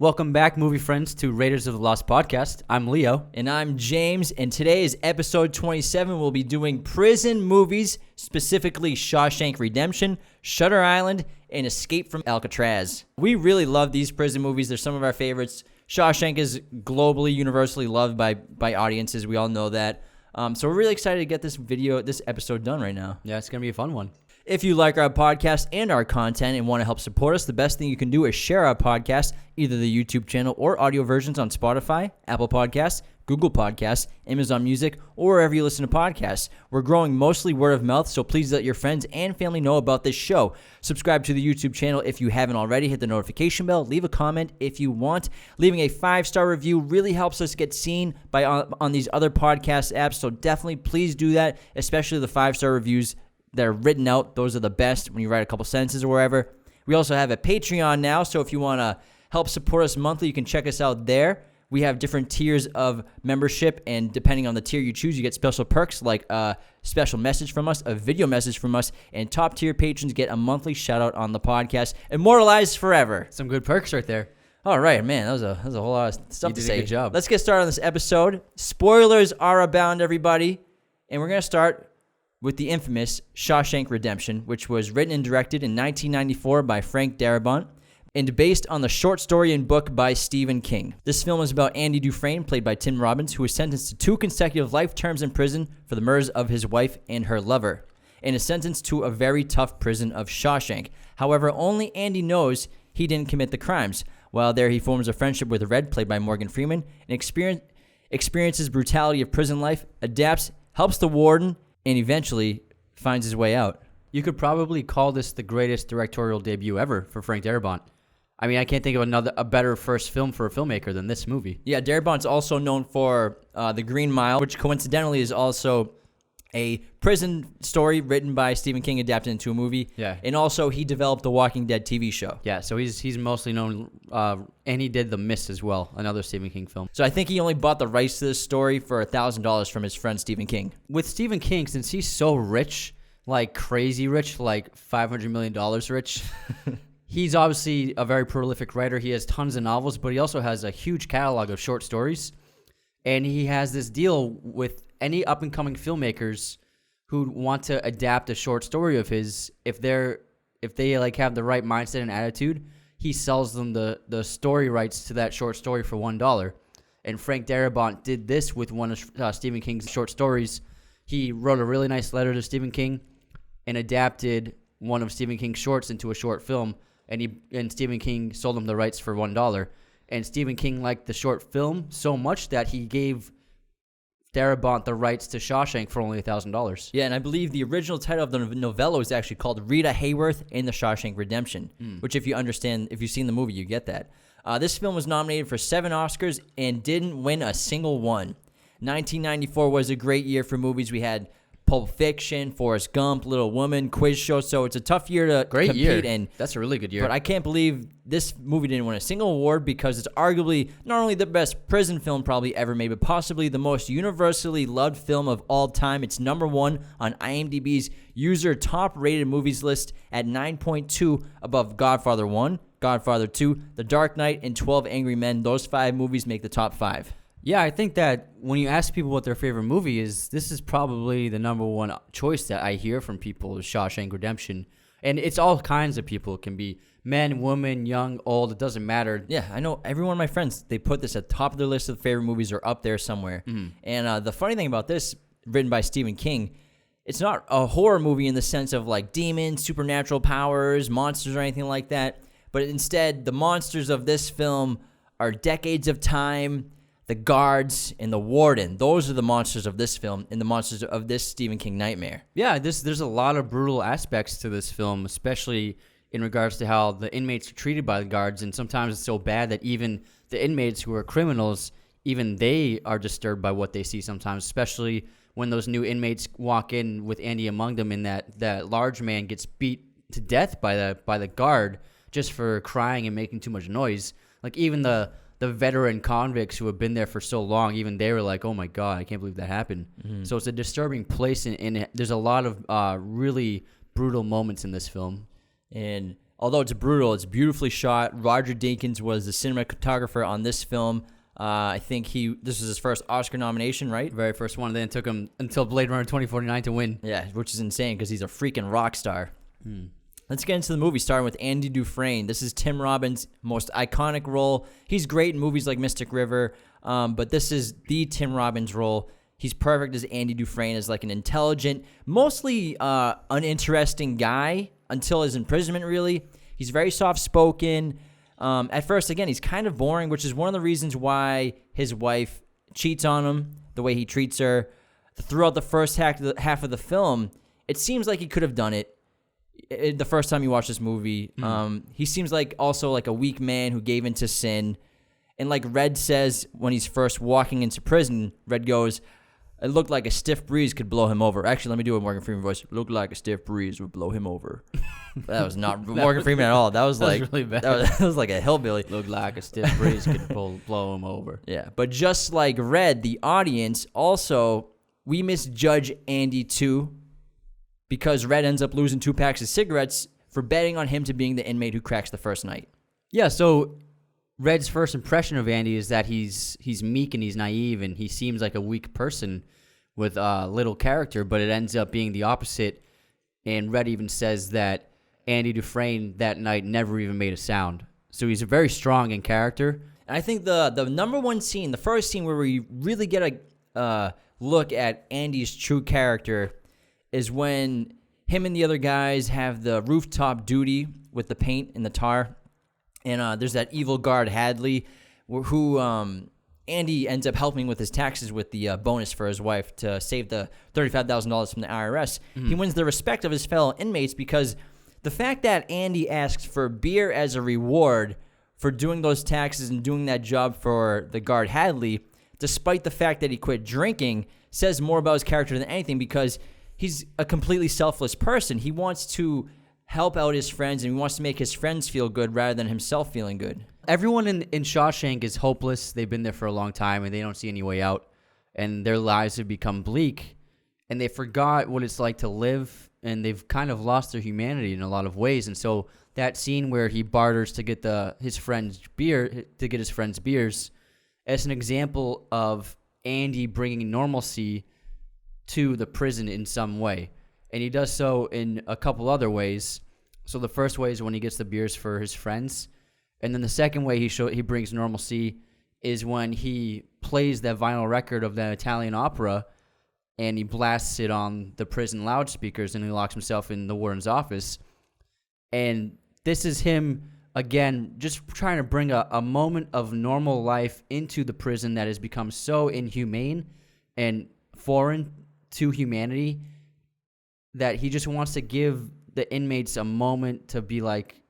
Welcome back, movie friends, to Raiders of the Lost podcast. I'm Leo. And I'm James, and today is episode 27. We'll be doing prison movies, specifically Shawshank Redemption, Shutter Island, and Escape from Alcatraz. We really love these prison movies. They're some of our favorites. Shawshank is globally, universally loved by audiences. We all know that. So we're really excited to get this episode done right now. Yeah, it's going to be a fun one. If you like our podcast and our content and want to help support us, the best thing you can do is share our podcast, either the YouTube channel or audio versions on Spotify, Apple Podcasts, Google Podcasts, Amazon Music, or wherever you listen to podcasts. We're growing mostly word of mouth, so please let your friends and family know about this show. Subscribe to the YouTube channel if you haven't already. Hit the notification bell. Leave a comment if you want. Leaving a 5-star review really helps us get seen on these other podcast apps, so definitely please do that, especially the 5-star reviews that are written out. Those are the best when you write a couple sentences or wherever. We also have a Patreon now, so if you want to help support us monthly, you can check us out there. We have different tiers of membership, and depending on the tier you choose, you get special perks like a special message from us, a video message from us, and top-tier patrons get a monthly shout-out on the podcast. Immortalized forever. Some good perks right there. All right, man, that was a whole lot of stuff to say. You did a good job. Let's get started on this episode. Spoilers are abound, everybody, and we're going to start with the infamous Shawshank Redemption, which was written and directed in 1994 by Frank Darabont and based on the short story and book by Stephen King. This film is about Andy Dufresne, played by Tim Robbins, who was sentenced to 2 consecutive life terms in prison for the murders of his wife and her lover, and is sentenced to a very tough prison of Shawshank. However, only Andy knows he didn't commit the crimes. While there, he forms a friendship with Red, played by Morgan Freeman, and experiences brutality of prison life, adapts, helps the warden, and eventually finds his way out. You could probably call this the greatest directorial debut ever for Frank Darabont. I mean, I can't think of a better first film for a filmmaker than this movie. Yeah, Darabont's also known for The Green Mile, which coincidentally is also a prison story written by Stephen King, adapted into a movie. Yeah. And also, he developed the Walking Dead TV show. Yeah, so he's mostly known, and he did The Mist as well, another Stephen King film. So I think he only bought the rights to this story for $1,000 from his friend Stephen King. With Stephen King, since he's so rich, like crazy rich, like $500 million rich, he's obviously a very prolific writer. He has tons of novels, but he also has a huge catalog of short stories. And he has this deal with any up-and-coming filmmakers who want to adapt a short story of his. If they like have the right mindset and attitude, he sells them the story rights to that short story for $1. And Frank Darabont did this with one of Stephen King's short stories. He wrote a really nice letter to Stephen King and adapted one of Stephen King's shorts into a short film, and Stephen King sold him the rights for $1. And Stephen King liked the short film so much that he gave Darabont the rights to Shawshank for only $1,000. Yeah, and I believe the original title of the novella is actually called Rita Hayworth in the Shawshank Redemption, which if you've seen the movie, you get that. This film was nominated for 7 Oscars and didn't win a single one. 1994 was a great year for movies. We had Pulp Fiction, Forrest Gump, Little Woman, Quiz Show, so it's a tough year to compete in. That's a really good year. But I can't believe this movie didn't win a single award because it's arguably not only the best prison film probably ever made, but possibly the most universally loved film of all time. It's number 1 on IMDb's user top-rated movies list at 9.2 above Godfather 1, Godfather 2, The Dark Knight, and 12 Angry Men. Those 5 movies make the top 5. Yeah, I think that when you ask people what their favorite movie is, this is probably the number 1 choice that I hear from people is Shawshank Redemption. And it's all kinds of people. It can be men, women, young, old. It doesn't matter. Yeah, I know every one of my friends, they put this at the top of their list of favorite movies or up there somewhere. And the funny thing about this, written by Stephen King, it's not a horror movie in the sense of like demons, supernatural powers, monsters, or anything like that. But instead, the monsters of this film are decades of time, the guards, and the warden. Those are the monsters of this film and the monsters of this Stephen King nightmare. Yeah, there's a lot of brutal aspects to this film, especially in regards to how the inmates are treated by the guards. And sometimes it's so bad that even the inmates who are criminals, even they are disturbed by what they see sometimes, especially when those new inmates walk in with Andy among them and that large man gets beat to death by the guard just for crying and making too much noise. Like even the veteran convicts who have been there for so long, even they were like, oh my God, I can't believe that happened. So it's a disturbing place, and there's a lot of really brutal moments in this film. And although it's brutal, it's beautifully shot. Roger Deakins was the cinematographer on this film. I think this was his first Oscar nomination, right? Very first one. Then it took him until Blade Runner 2049 to win. Yeah, which is insane because he's a freaking rock star. Let's get into the movie, starting with Andy Dufresne. This is Tim Robbins' most iconic role. He's great in movies like Mystic River, but this is the Tim Robbins role. He's perfect as Andy Dufresne, as like an intelligent, mostly uninteresting guy until his imprisonment, really. He's very soft-spoken. At first, again, he's kind of boring, which is one of the reasons why his wife cheats on him, the way he treats her. Throughout the first half of the film, it seems like he could have done it. The first time you watch this movie, he seems like also like a weak man who gave into sin. And like Red says when he's first walking into prison, Red goes, it looked like a stiff breeze could blow him over. Actually, let me do a Morgan Freeman voice. Looked like a stiff breeze would blow him over. That was not Morgan Freeman at all. That was like really bad. That was like a hillbilly. Looked like a stiff breeze could blow him over. Yeah, but just like Red, the audience also, we misjudge Andy too, because Red ends up losing 2 packs of cigarettes for betting on him to being the inmate who cracks the first night. Yeah, so Red's first impression of Andy is that he's meek and he's naive and he seems like a weak person with little character, but it ends up being the opposite. And Red even says that Andy Dufresne that night never even made a sound. So he's very strong in character. And I think the number one scene, the first scene where we really get a look at Andy's true character is when him and the other guys have the rooftop duty with the paint and the tar. And there's that evil guard, Hadley, who Andy ends up helping with his taxes with the bonus for his wife to save the $35,000 from the IRS. He wins the respect of his fellow inmates because the fact that Andy asks for beer as a reward for doing those taxes and doing that job for the guard, Hadley, despite the fact that he quit drinking, says more about his character than anything because he's a completely selfless person. He wants to help out his friends, and he wants to make his friends feel good rather than himself feeling good. Everyone in Shawshank is hopeless. They've been there for a long time, and they don't see any way out. And their lives have become bleak, and they forgot what it's like to live, and they've kind of lost their humanity in a lot of ways. And so that scene where he barters to get his friend's beers, it's an example of Andy bringing normalcy to the prison in some way. And he does so in a couple other ways. So the first way is when he gets the beers for his friends. And then the second way he brings normalcy is when he plays that vinyl record of that Italian opera and he blasts it on the prison loudspeakers and he locks himself in the warden's office. And this is him, again, just trying to bring a moment of normal life into the prison that has become so inhumane and foreign to humanity that he just wants to give the inmates a moment to be like,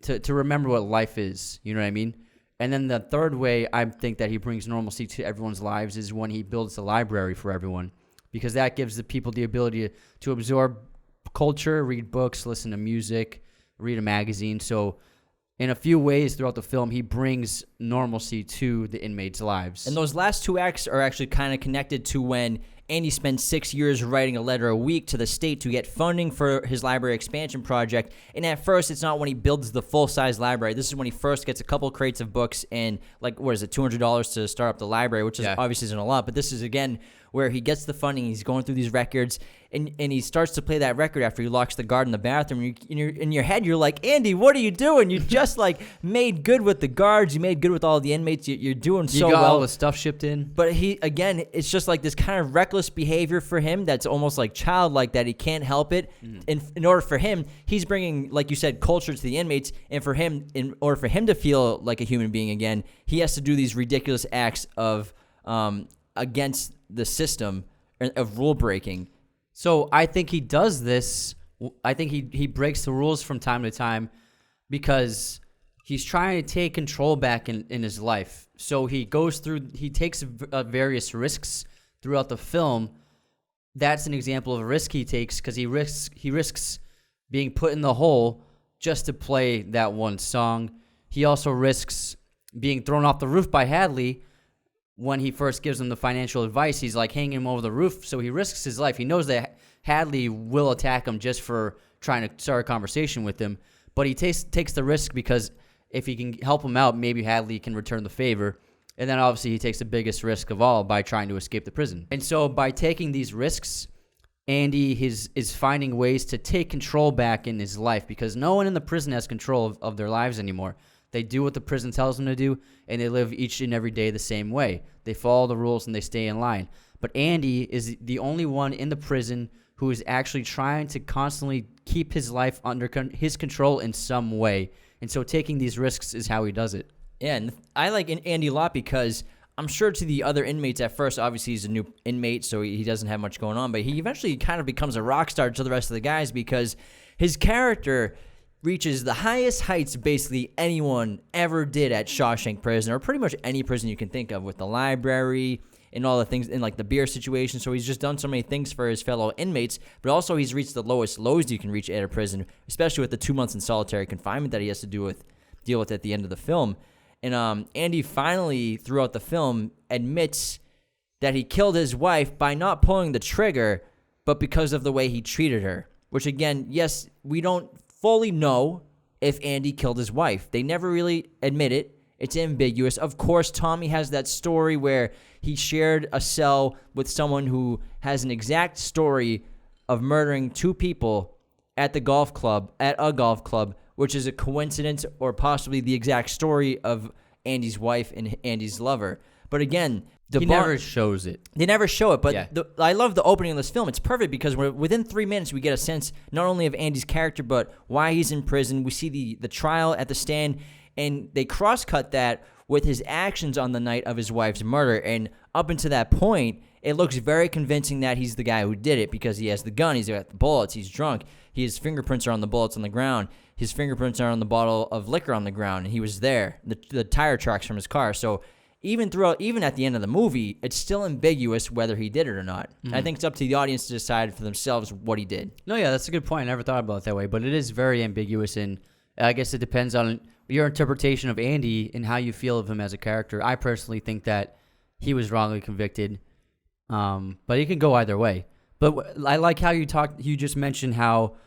to remember what life is. You know what I mean? And then the third way I think that he brings normalcy to everyone's lives is when he builds a library for everyone, because that gives the people the ability to absorb culture, read books, listen to music, read a magazine. So in a few ways throughout the film, he brings normalcy to the inmates' lives. And those last 2 acts are actually kind of connected to when Andy spent 6 years writing a letter a week to the state to get funding for his library expansion project. And at first, it's not when he builds the full-size library. This is when he first gets a couple crates of books and, like, what is it, $200 to start up the library, which is obviously isn't a lot. But this is, again, where he gets the funding. He's going through these records, and he starts to play that record after he locks the guard in the bathroom. In your head, you're like, Andy, what are you doing? You just, like, made good with the guards. You made good with all the inmates. You're doing so well. You got all the stuff shipped in. But again, it's just like this kind of reckless behavior for him that's almost like childlike, that he can't help it. In order for him, he's bringing, like you said, culture to the inmates. And for him, in order for him to feel like a human being again, he has to do these ridiculous acts of against the system of rule breaking. So I think he does this. I think he breaks the rules from time to time because he's trying to take control back in his life. So he takes various risks throughout the film. That's an example of a risk he takes because he risks being put in the hole just to play that one song. He also risks being thrown off the roof by Hadley. When he first gives him the financial advice, he's like hanging him over the roof, so he risks his life. He knows that Hadley will attack him just for trying to start a conversation with him, but he takes the risk because if he can help him out, maybe Hadley can return the favor. And then obviously he takes the biggest risk of all by trying to escape the prison. And so by taking these risks, Andy is finding ways to take control back in his life because no one in the prison has control of their lives anymore. They do what the prison tells them to do, and they live each and every day the same way. They follow the rules and they stay in line. But Andy is the only one in the prison who is actually trying to constantly keep his life under his control in some way. And so taking these risks is how he does it. Yeah, and I like Andy a lot because I'm sure to the other inmates at first, obviously he's a new inmate, so he doesn't have much going on, but he eventually kind of becomes a rock star to the rest of the guys because his character reaches the highest heights basically anyone ever did at Shawshank Prison, or pretty much any prison you can think of, with the library and all the things, and like the beer situation. So he's just done so many things for his fellow inmates, but also he's reached the lowest lows you can reach at a prison, especially with the 2 months in solitary confinement that he has to deal with at the end of the film. And Andy finally, throughout the film, admits that he killed his wife by not pulling the trigger, but because of the way he treated her. Which, again, yes, we don't fully know if Andy killed his wife. They never really admit it. It's ambiguous. Of course, Tommy has that story where he shared a cell with someone who has an exact story of murdering 2 people at a golf club, which is a coincidence or possibly the exact story of Andy's wife and Andy's lover. But again, he never shows it. They never show it, but yeah. I love the opening of this film. It's perfect because within 3 minutes we get a sense not only of Andy's character, but why he's in prison. We see the trial at the stand, and they cross-cut that with his actions on the night of his wife's murder. And up until that point, it looks very convincing that he's the guy who did it because he has the gun, he's got the bullets, he's drunk, his fingerprints are on the bullets on the ground, his fingerprints are on the bottle of liquor on the ground, and he was there, the tire tracks from his car. So even at the end of the movie, it's still ambiguous whether he did it or not. Mm-hmm. I think it's up to the audience to decide for themselves what he did. No, yeah, that's a good point. I never thought about it that way, but it is very ambiguous, and I guess it depends on your interpretation of Andy and how you feel of him as a character. I personally think that he was wrongly convicted, but it can go either way. But I like how you just mentioned how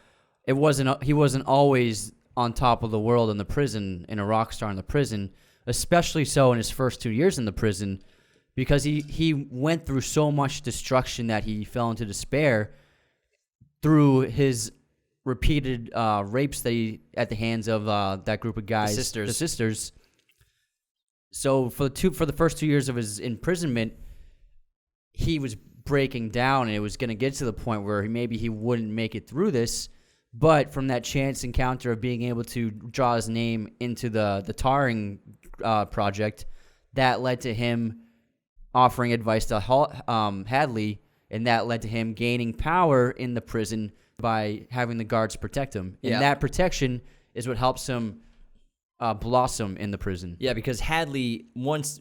he wasn't always on top of the world in the prison, and a rock star in the prison, especially so in his first 2 years in the prison, because he went through so much destruction that he fell into despair through his repeated rapes at the hands of that group of guys, the sisters. So for the first 2 years of his imprisonment, he was breaking down, and it was going to get to the point where maybe he wouldn't make it through this. But from that chance encounter of being able to draw his name into the tarring project, that led to him offering advice to Hadley, and that led to him gaining power in the prison by having the guards protect him. And that protection is what helps him blossom in the prison. Yeah, because Hadley, once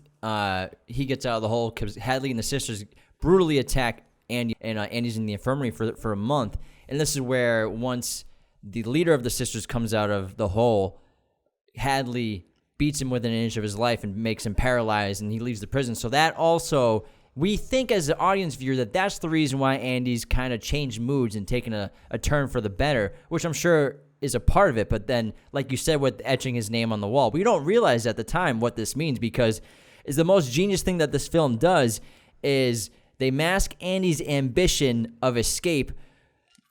he gets out of the hole, because Hadley and the sisters brutally attack Andy, and Andy's in the infirmary for a month. And this is where once the leader of the sisters comes out of the hole, Hadley beats him within an inch of his life and makes him paralyzed, and he leaves the prison. So that also, we think as the audience viewer that that's the reason why Andy's kind of changed moods and taken a turn for the better, which I'm sure is a part of it. But then, like you said, with etching his name on the wall, we don't realize at the time what this means, because is the most genius thing that this film does is they mask Andy's ambition of escape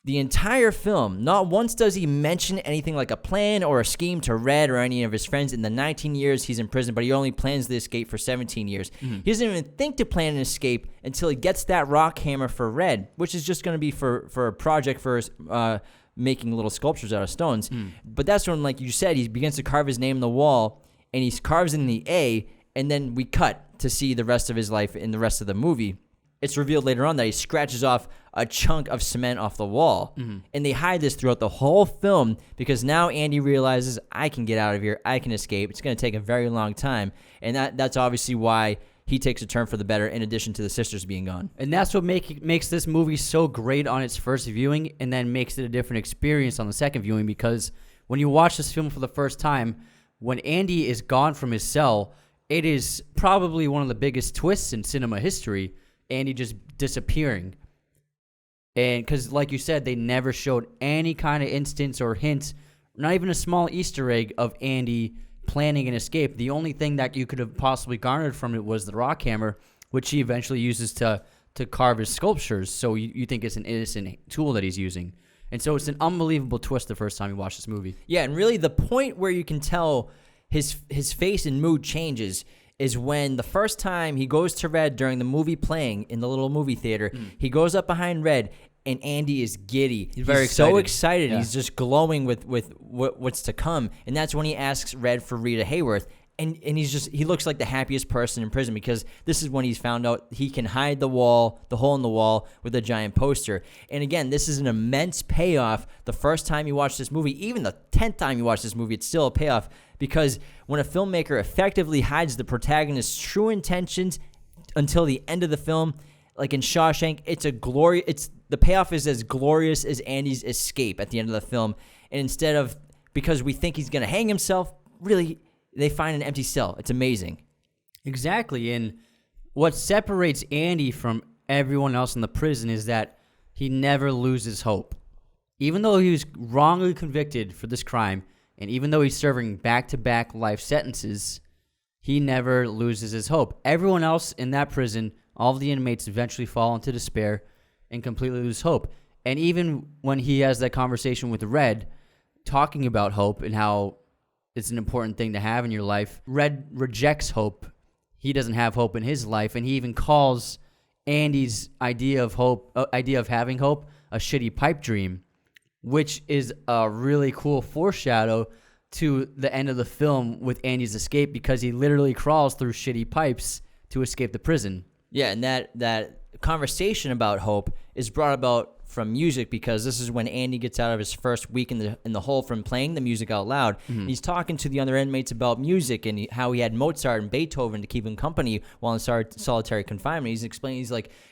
the entire film. Not once does he mention anything like a plan or a scheme to Red or any of his friends in the 19 years he's in prison, but he only plans the escape for 17 years. Mm-hmm. He doesn't even think to plan an escape until he gets that rock hammer for Red, which is just going to be for a project for making little sculptures out of stones. Mm. But that's when, like you said, he begins to carve his name on the wall, and he carves in the A, and then we cut to see the rest of his life in the rest of the movie. It's revealed later on that he scratches off a chunk of cement off the wall. Mm-hmm. And they hide this throughout the whole film because now Andy realizes, I can get out of here. I can escape. It's going to take a very long time. And that's obviously why he takes a turn for the better, in addition to the sisters being gone. And that's what makes this movie so great on its first viewing, and then makes it a different experience on the second viewing, because when you watch this film for the first time, when Andy is gone from his cell, it is probably one of the biggest twists in cinema history. Andy just disappearing. And because, like you said, they never showed any kind of instance or hint not even a small Easter egg of Andy planning an escape. The only thing that you could have possibly garnered from it was the rock hammer, which he eventually uses to carve his sculptures. So you think it's an innocent tool that he's using. And so it's an unbelievable twist the first time you watch this movie. Yeah, and really the point where you can tell his face and mood changes is when the first time he goes to Red during the movie playing in the little movie theater, he goes up behind Red, and Andy is giddy. He's very excited. So excited. Yeah. He's just glowing with what's to come. And that's when he asks Red for Rita Hayworth. And he looks like the happiest person in prison, because this is when he's found out he can hide the hole in the wall with a giant poster. And again, this is an immense payoff. The first time you watch this movie, even the 10th time you watch this movie, it's still a payoff, because when a filmmaker effectively hides the protagonist's true intentions until the end of the film, like in Shawshank, the payoff is as glorious as Andy's escape at the end of the film. And instead of, because we think he's going to hang himself, really, they find an empty cell. It's amazing. Exactly. And what separates Andy from everyone else in the prison is that he never loses hope. Even though he was wrongly convicted for this crime, and even though he's serving back-to-back life sentences, he never loses his hope. Everyone else in that prison, all of the inmates eventually fall into despair and completely lose hope. And even when he has that conversation with Red, talking about hope and how it's an important thing to have in your life, Red rejects hope. He doesn't have hope in his life, and he even calls Andy's idea of having hope, a shitty pipe dream, which is a really cool foreshadow to the end of the film with Andy's escape, because he literally crawls through shitty pipes to escape the prison. Yeah, and that conversation about hope is brought about from music, because this is when Andy gets out of his first week in the hole from playing the music out loud. And he's talking to the other inmates about music and how he had Mozart and Beethoven to keep him company while in solitary confinement. He's explaining,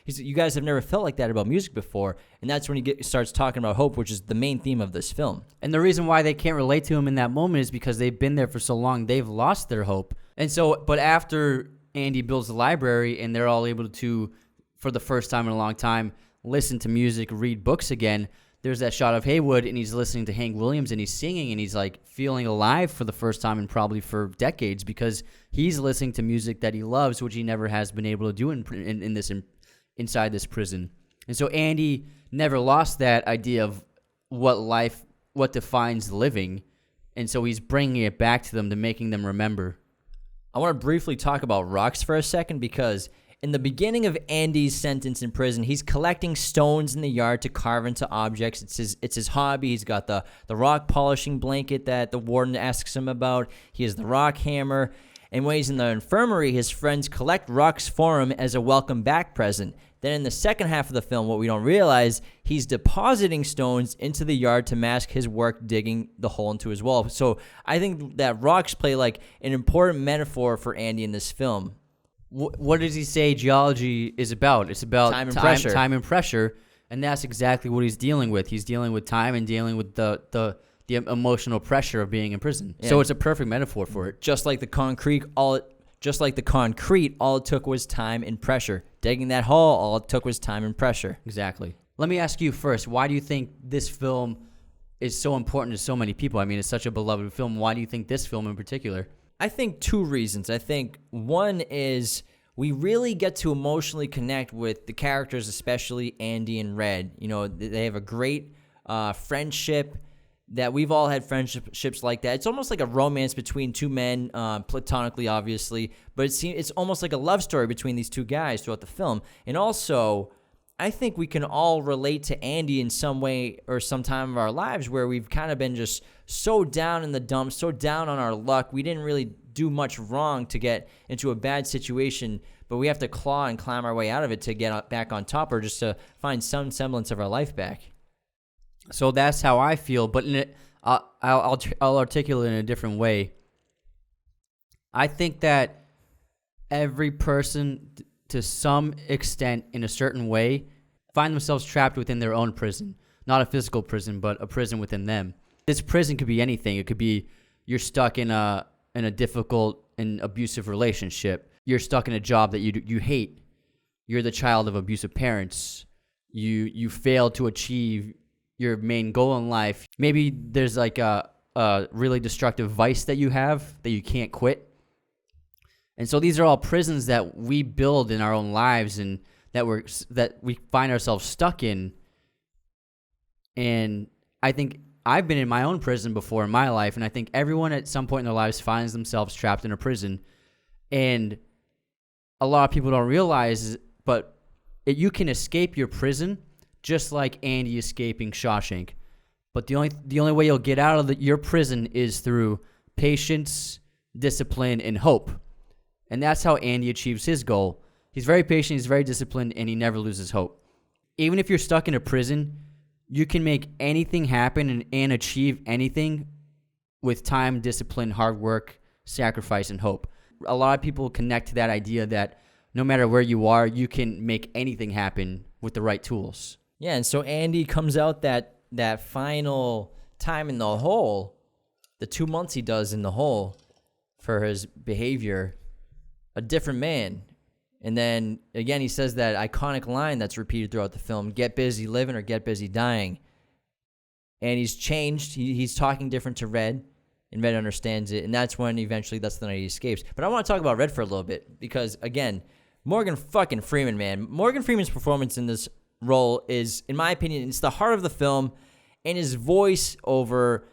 you guys have never felt like that about music before. And that's when he starts talking about hope, which is the main theme of this film. And the reason why they can't relate to him in that moment is because they've been there for so long, they've lost their hope. And so, but after Andy builds the library and they're all able to, for the first time in a long time, listen to music, read books again, there's that shot of Haywood, and he's listening to Hank Williams, and he's singing, and he's like feeling alive for the first time and probably for decades, because he's listening to music that he loves, which he never has been able to do inside this prison. And so Andy never lost that idea of what defines living, and so he's bringing it back to them, to making them remember. I want to briefly talk about rocks for a second, because in the beginning of Andy's sentence in prison, he's collecting stones in the yard to carve into objects. It's his hobby. He's got the rock polishing blanket that the warden asks him about. He has the rock hammer. And when he's in the infirmary, his friends collect rocks for him as a welcome back present. Then in the second half of the film, what we don't realize, he's depositing stones into the yard to mask his work digging the hole into his wall. So I think that rocks play like an important metaphor for Andy in this film. What does he say geology is about? It's about time and pressure, and that's exactly what he's dealing with. He's dealing with time and dealing with the emotional pressure of being in prison. Yeah. So it's a perfect metaphor for it. Just like the concrete, all it took was time and pressure. Digging that hole, all it took was time and pressure. Exactly. Let me ask you first, why do you think this film is so important to so many people? I mean, it's such a beloved film. Why do you think this film in particular? I think two reasons. I think one is we really get to emotionally connect with the characters, especially Andy and Red. You know, they have a great friendship, that we've all had friendships like that. It's almost like a romance between two men, platonically, obviously, but it's almost like a love story between these two guys throughout the film. And also, I think we can all relate to Andy in some way or some time of our lives where we've kind of been just so down in the dumps, so down on our luck. We didn't really do much wrong to get into a bad situation, but we have to claw and climb our way out of it to get back on top, or just to find some semblance of our life back. So that's how I feel, but I'll articulate it in a different way. I think that every person, to some extent, in a certain way, find themselves trapped within their own prison. Not a physical prison, but a prison within them. This prison could be anything. It could be you're stuck in a difficult and abusive relationship. You're stuck in a job that you hate. You're the child of abusive parents. You failed to achieve your main goal in life. Maybe there's like a a really destructive vice that you have that you can't quit. And so these are all prisons that we build in our own lives and that we find ourselves stuck in. And I think I've been in my own prison before in my life, and I think everyone at some point in their lives finds themselves trapped in a prison. And a lot of people don't realize, but you can escape your prison just like Andy escaping Shawshank. But the only way you'll get out of your prison is through patience, discipline, and hope. And that's how Andy achieves his goal. He's very patient, he's very disciplined, and he never loses hope. Even if you're stuck in a prison, you can make anything happen and achieve anything with time, discipline, hard work, sacrifice, and hope. A lot of people connect to that idea that no matter where you are, you can make anything happen with the right tools. Yeah, and so Andy comes out that final time in the hole, the 2 months he does in the hole for his behavior, a different man. And then, again, he says that iconic line that's repeated throughout the film, get busy living or get busy dying. And he's changed. He's talking different to Red, and Red understands it. And that's when eventually that's the night he escapes. But I want to talk about Red for a little bit because, again, Morgan fucking Freeman, man. Morgan Freeman's performance in this role is, in my opinion, it's the heart of the film. And his voice over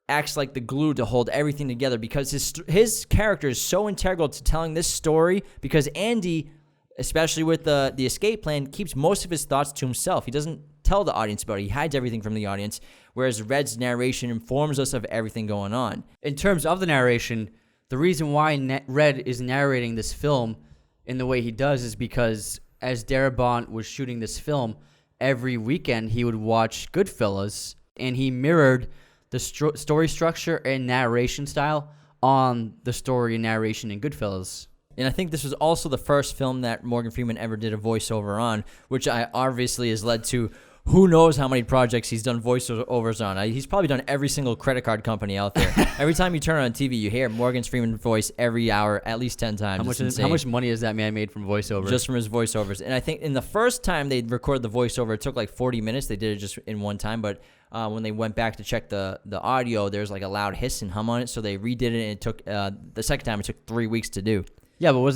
acts like the glue to hold everything together because his character is so integral to telling this story because Andy, especially with the escape plan, keeps most of his thoughts to himself. He doesn't tell the audience about it. He hides everything from the audience, whereas Red's narration informs us of everything going on. In terms of the narration, the reason why Red is narrating this film in the way he does is because as Darabont was shooting this film, every weekend he would watch Goodfellas, and he mirrored the story structure and narration style on the story and narration in Goodfellas. And I think this was also the first film that Morgan Freeman ever did a voiceover on, which obviously has led to who knows how many projects he's done voiceovers on. He's probably done every single credit card company out there. Every time you turn on TV, you hear Morgan Freeman's voice every hour, at least 10 times. How much money has that man made from voiceovers? Just from his voiceovers. And I think in the first time they recorded the voiceover, it took like 40 minutes. They did it just in one time. But when they went back to check the audio, there's like a loud hiss and hum on it. So they redid it, and it took the second time, it took 3 weeks to do. Yeah, but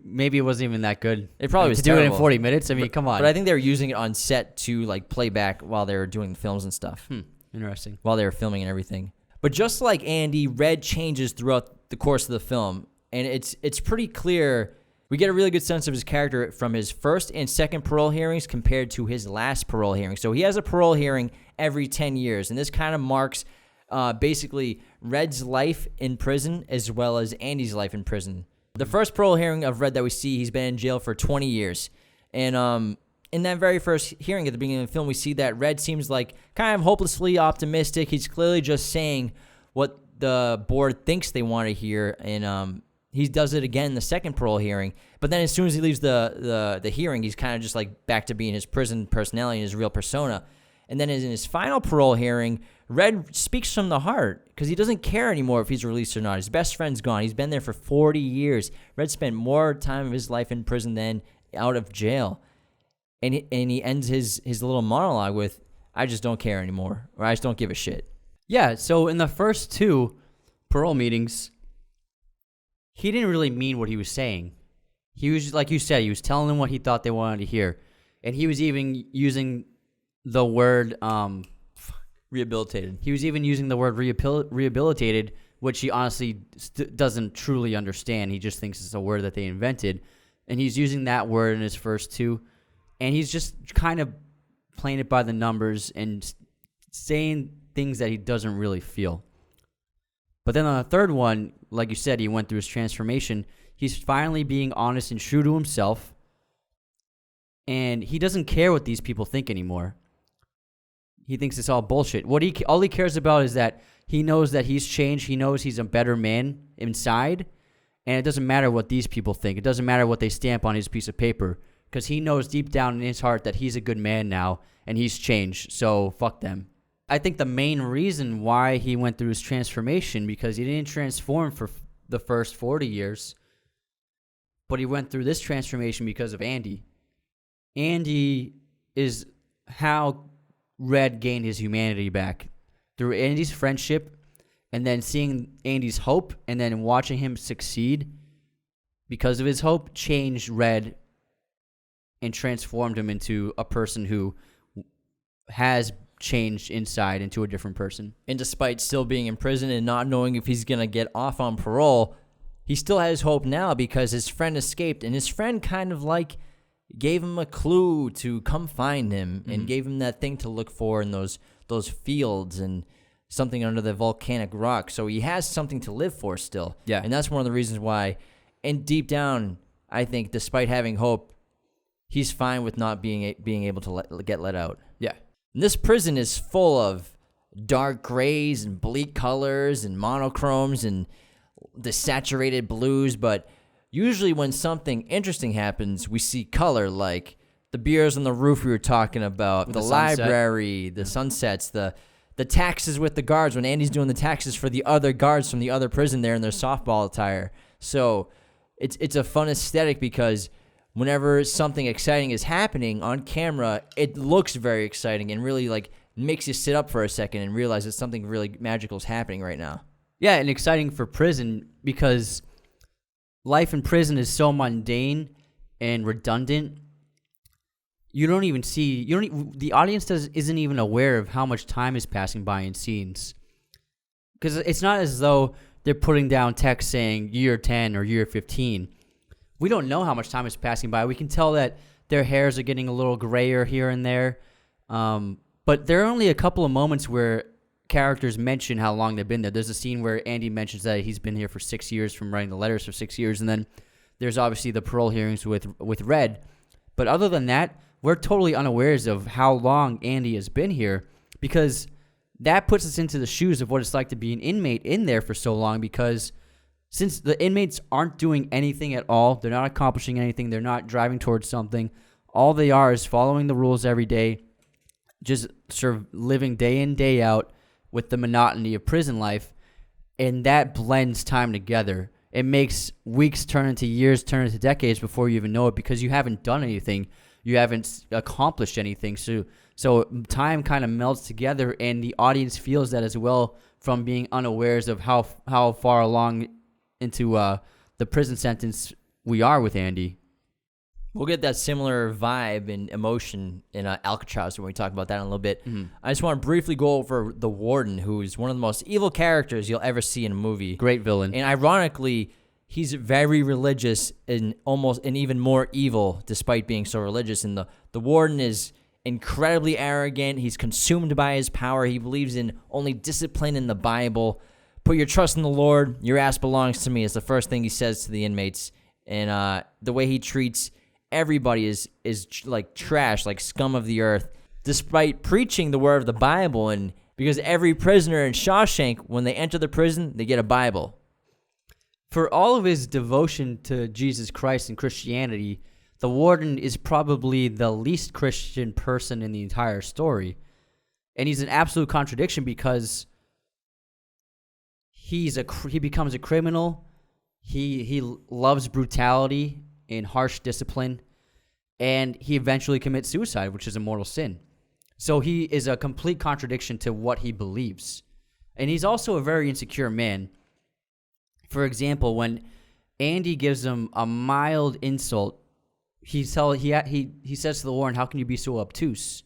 maybe it wasn't even that good. It probably was to terrible. Do it in 40 minutes. I mean, come on. But I think they were using it on set to like play back while they were doing the films and stuff. Interesting. While they were filming and everything. But just like Andy, Red changes throughout the course of the film, and it's pretty clear. We get a really good sense of his character from his first and second parole hearings compared to his last parole hearing. So he has a parole hearing every 10 years, and this kind of marks basically Red's life in prison as well as Andy's life in prison. The first parole hearing of Red that we see, he's been in jail for 20 years. And in that very first hearing at the beginning of the film, we see that Red seems like kind of hopelessly optimistic. He's clearly just saying what the board thinks they want to hear. And he does it again in the second parole hearing. But then as soon as he leaves the hearing, he's kind of just like back to being his prison personality and his real persona. And then in his final parole hearing, Red speaks from the heart because he doesn't care anymore if he's released or not. His best friend's gone. He's been there for 40 years. Red spent more time of his life in prison than out of jail. And he ends his little monologue with, I just don't care anymore, or I just don't give a shit. Yeah, so in the first two parole meetings, he didn't really mean what he was saying. He was, like you said, he was telling them what he thought they wanted to hear. And he was even using the word rehabilitated. He was even using the word rehabilitated, which he honestly doesn't truly understand. He just thinks it's a word that they invented. And he's using that word in his first two. And he's just kind of playing it by the numbers and saying things that he doesn't really feel. But then on the third one, like you said, he went through his transformation. He's finally being honest and true to himself. And he doesn't care what these people think anymore. He thinks it's all bullshit. All he cares about is that he knows that he's changed. He knows he's a better man inside. And it doesn't matter what these people think. It doesn't matter what they stamp on his piece of paper. Because he knows deep down in his heart that he's a good man now. And he's changed. So fuck them. I think the main reason why he went through his transformation, because he didn't transform for the first 40 years. But he went through this transformation because of Andy. Andy is how Red gained his humanity back through Andy's friendship and then seeing Andy's hope and then watching him succeed because of his hope changed Red and transformed him into a person who has changed inside into a different person. And despite still being in prison and not knowing if he's going to get off on parole, he still has hope now because his friend escaped, and his friend kind of like gave him a clue to come find him and gave him that thing to look for in those fields and something under the volcanic rock. So he has something to live for still. Yeah. And that's one of the reasons why, and deep down, I think despite having hope, he's fine with not being able to get let out. Yeah. And this prison is full of dark grays and bleak colors and monochromes and the saturated blues, but usually when something interesting happens, we see color, like the beers on the roof we were talking about, the library, the sunsets, the taxes with the guards, when Andy's doing the taxes for the other guards from the other prison there in their softball attire. So it's a fun aesthetic because whenever something exciting is happening on camera, it looks very exciting and really like makes you sit up for a second and realize that something really magical is happening right now. Yeah, and exciting for prison because life in prison is so mundane and redundant. The audience isn't even aware of how much time is passing by in scenes. Because it's not as though they're putting down text saying year 10 or year 15. We don't know how much time is passing by. We can tell that their hairs are getting a little grayer here and there. But there are only a couple of moments where characters mention how long they've been there. There's a scene where Andy mentions that he's been here for 6 years from writing the letters for 6 years. And then there's obviously the parole hearings with Red. But other than that, we're totally unawares of how long Andy has been here because that puts us into the shoes of what it's like to be an inmate in there for so long because since the inmates aren't doing anything at all, they're not accomplishing anything, they're not driving towards something, all they are is following the rules every day, just sort of living day in, day out with the monotony of prison life, and that blends time together. It makes weeks turn into years, turn into decades before you even know it because you haven't done anything. You haven't accomplished anything. So time kind of melts together, and the audience feels that as well from being unawares of how far along into the prison sentence we are with Andy. We'll get that similar vibe and emotion in Alcatraz when we talk about that in a little bit. Mm-hmm. I just want to briefly go over the warden, who's one of the most evil characters you'll ever see in a movie. Great villain. And ironically, he's very religious and even more evil despite being so religious. And the warden is incredibly arrogant. He's consumed by his power. He believes in only discipline in the Bible. Put your trust in the Lord. Your ass belongs to me is the first thing he says to the inmates. And the way he treats everybody is like trash, like scum of the earth, despite preaching the word of the Bible. And because every prisoner in Shawshank, when they enter the prison, they get a Bible. For all of his devotion to Jesus Christ and Christianity, the warden is probably the least Christian person in the entire story. And he's an absolute contradiction because he becomes a criminal. He loves brutality and harsh discipline, and he eventually commits suicide, which is a mortal sin. So he is a complete contradiction to what he believes. And he's also a very insecure man. For example, when Andy gives him a mild insult, he says to the warden, "How can you be so obtuse?"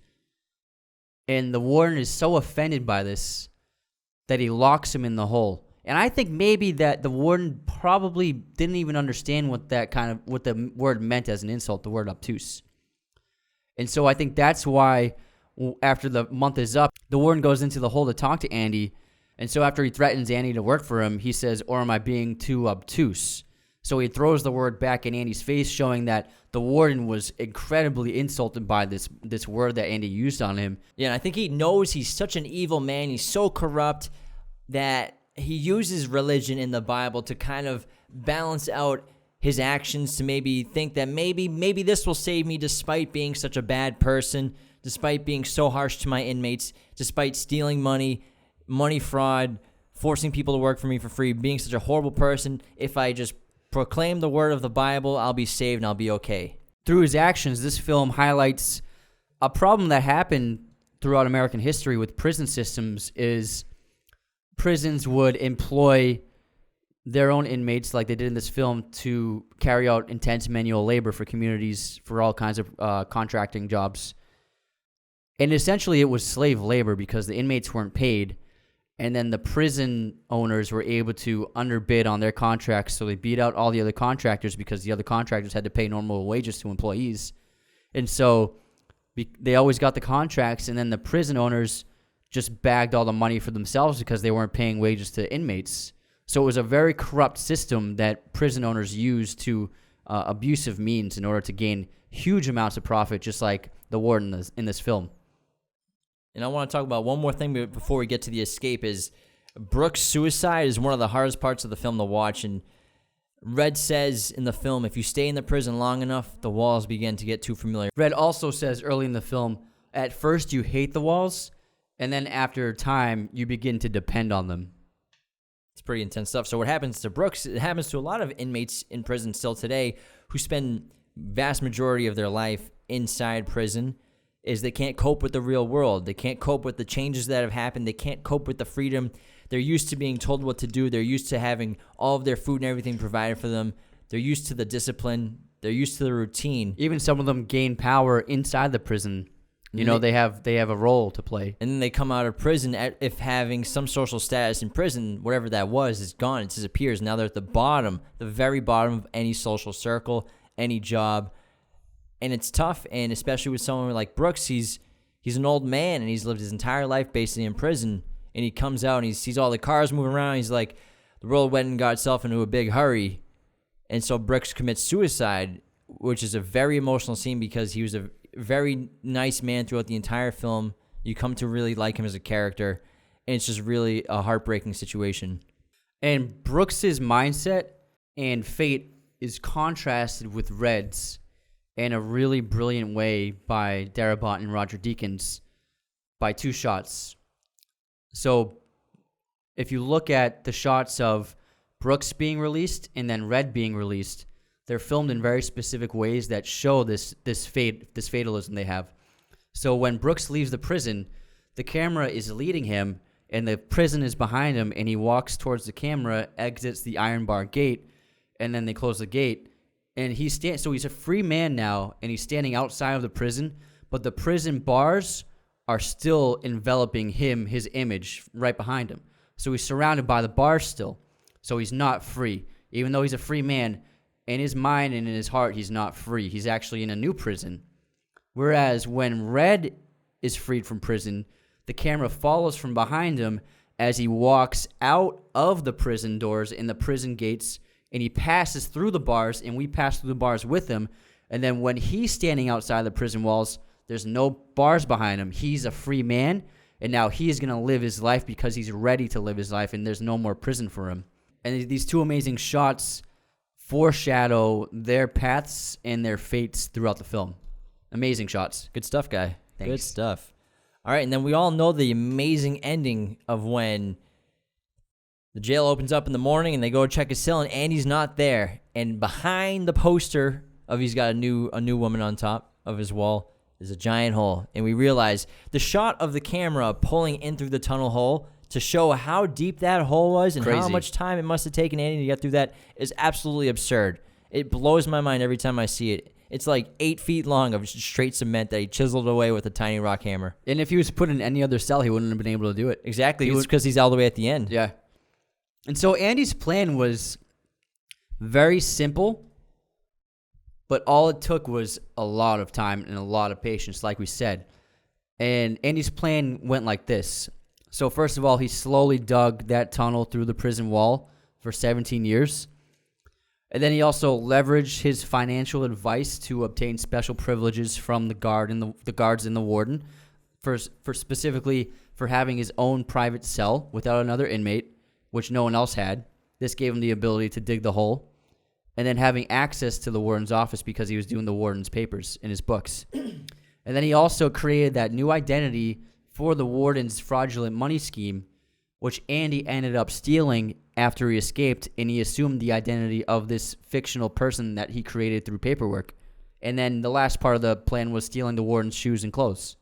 And the warden is so offended by this that he locks him in the hole. And I think maybe that the warden probably didn't even understand what the word meant as an insult, the word obtuse. And so I think that's why after the month is up, the warden goes into the hole to talk to Andy. And so after he threatens Andy to work for him, he says, "Or am I being too obtuse?" So he throws the word back in Andy's face, showing that the warden was incredibly insulted by this word that Andy used on him. Yeah, and I think he knows he's such an evil man. He's so corrupt that he uses religion in the Bible to kind of balance out his actions, to maybe think that maybe this will save me despite being such a bad person, despite being so harsh to my inmates, despite stealing money fraud, forcing people to work for me for free, being such a horrible person. If I just proclaim the word of the Bible, I'll be saved and I'll be okay. Through his actions, this film highlights a problem that happened throughout American history with prison systems is prisons would employ their own inmates, like they did in this film, to carry out intense manual labor for communities for all kinds of contracting jobs. And essentially it was slave labor because the inmates weren't paid, and then the prison owners were able to underbid on their contracts, so they beat out all the other contractors because the other contractors had to pay normal wages to employees. And so they always got the contracts, and then the prison owners just bagged all the money for themselves because they weren't paying wages to inmates. So it was a very corrupt system that prison owners used to abusive means in order to gain huge amounts of profit, just like the warden in this film. And I want to talk about one more thing before we get to the escape is Brooks' suicide is one of the hardest parts of the film to watch. And Red says in the film, if you stay in the prison long enough, the walls begin to get too familiar. Red also says early in the film, at first you hate the walls, and then after time, you begin to depend on them. It's pretty intense stuff. So what happens to Brooks, it happens to a lot of inmates in prison still today who spend vast majority of their life inside prison, is they can't cope with the real world. They can't cope with the changes that have happened. They can't cope with the freedom. They're used to being told what to do. They're used to having all of their food and everything provided for them. They're used to the discipline. They're used to the routine. Even some of them gain power inside the prison. You know, they have a role to play. And then they come out of prison, if having some social status in prison, whatever that was, is gone. It disappears. Now they're at the bottom, the very bottom of any social circle, any job. And it's tough, and especially with someone like Brooks, he's an old man, and he's lived his entire life basically in prison. And he comes out, and he sees all the cars moving around. He's like, the world went and got itself into a big hurry. And so Brooks commits suicide, which is a very emotional scene because he was a very nice man throughout the entire film. You come to really like him as a character, and it's just really a heartbreaking situation. And Brooks's mindset and fate is contrasted with Red's in a really brilliant way by Darabont and Roger Deakins by two shots. So if you look at the shots of Brooks being released and then Red being released, they're filmed in very specific ways that show this fatalism they have. So when Brooks leaves the prison, the camera is leading him, and the prison is behind him, and he walks towards the camera, exits the iron bar gate, and then they close the gate. And so he's a free man now, and he's standing outside of the prison, but the prison bars are still enveloping him, his image, right behind him. So he's surrounded by the bars still. So he's not free. Even though he's a free man, in his mind and in his heart, he's not free. He's actually in a new prison. Whereas when Red is freed from prison, the camera follows from behind him as he walks out of the prison doors and the prison gates, and he passes through the bars, and we pass through the bars with him. And then when he's standing outside the prison walls, there's no bars behind him. He's a free man, and now he is going to live his life because he's ready to live his life, and there's no more prison for him. And these two amazing shots foreshadow their paths and their fates throughout the film. Amazing shots. Good stuff, guy. Thanks. Good stuff. All right, and then we all know the amazing ending of when the jail opens up in the morning and they go check his cell and Andy's not there. And behind the poster of he's got a new woman on top of his wall is a giant hole. And we realize the shot of the camera pulling in through the tunnel hole to show how deep that hole was and how much time it must have taken Andy to get through that is absolutely absurd. It blows my mind every time I see it. It's like 8 feet long of straight cement that he chiseled away with a tiny rock hammer. And if he was put in any other cell, he wouldn't have been able to do it. Exactly. It's because he's all the way at the end. Yeah. And so Andy's plan was very simple, but all it took was a lot of time and a lot of patience, like we said. And Andy's plan went like this. So first of all, he slowly dug that tunnel through the prison wall for 17 years. And then he also leveraged his financial advice to obtain special privileges from the guards and the warden, for specifically for having his own private cell without another inmate, which no one else had. This gave him the ability to dig the hole, and then having access to the warden's office because he was doing the warden's papers in his books. And then he also created that new identity for the warden's fraudulent money scheme, which Andy ended up stealing after he escaped, and he assumed the identity of this fictional person that he created through paperwork. And then the last part of the plan was stealing the warden's shoes and clothes.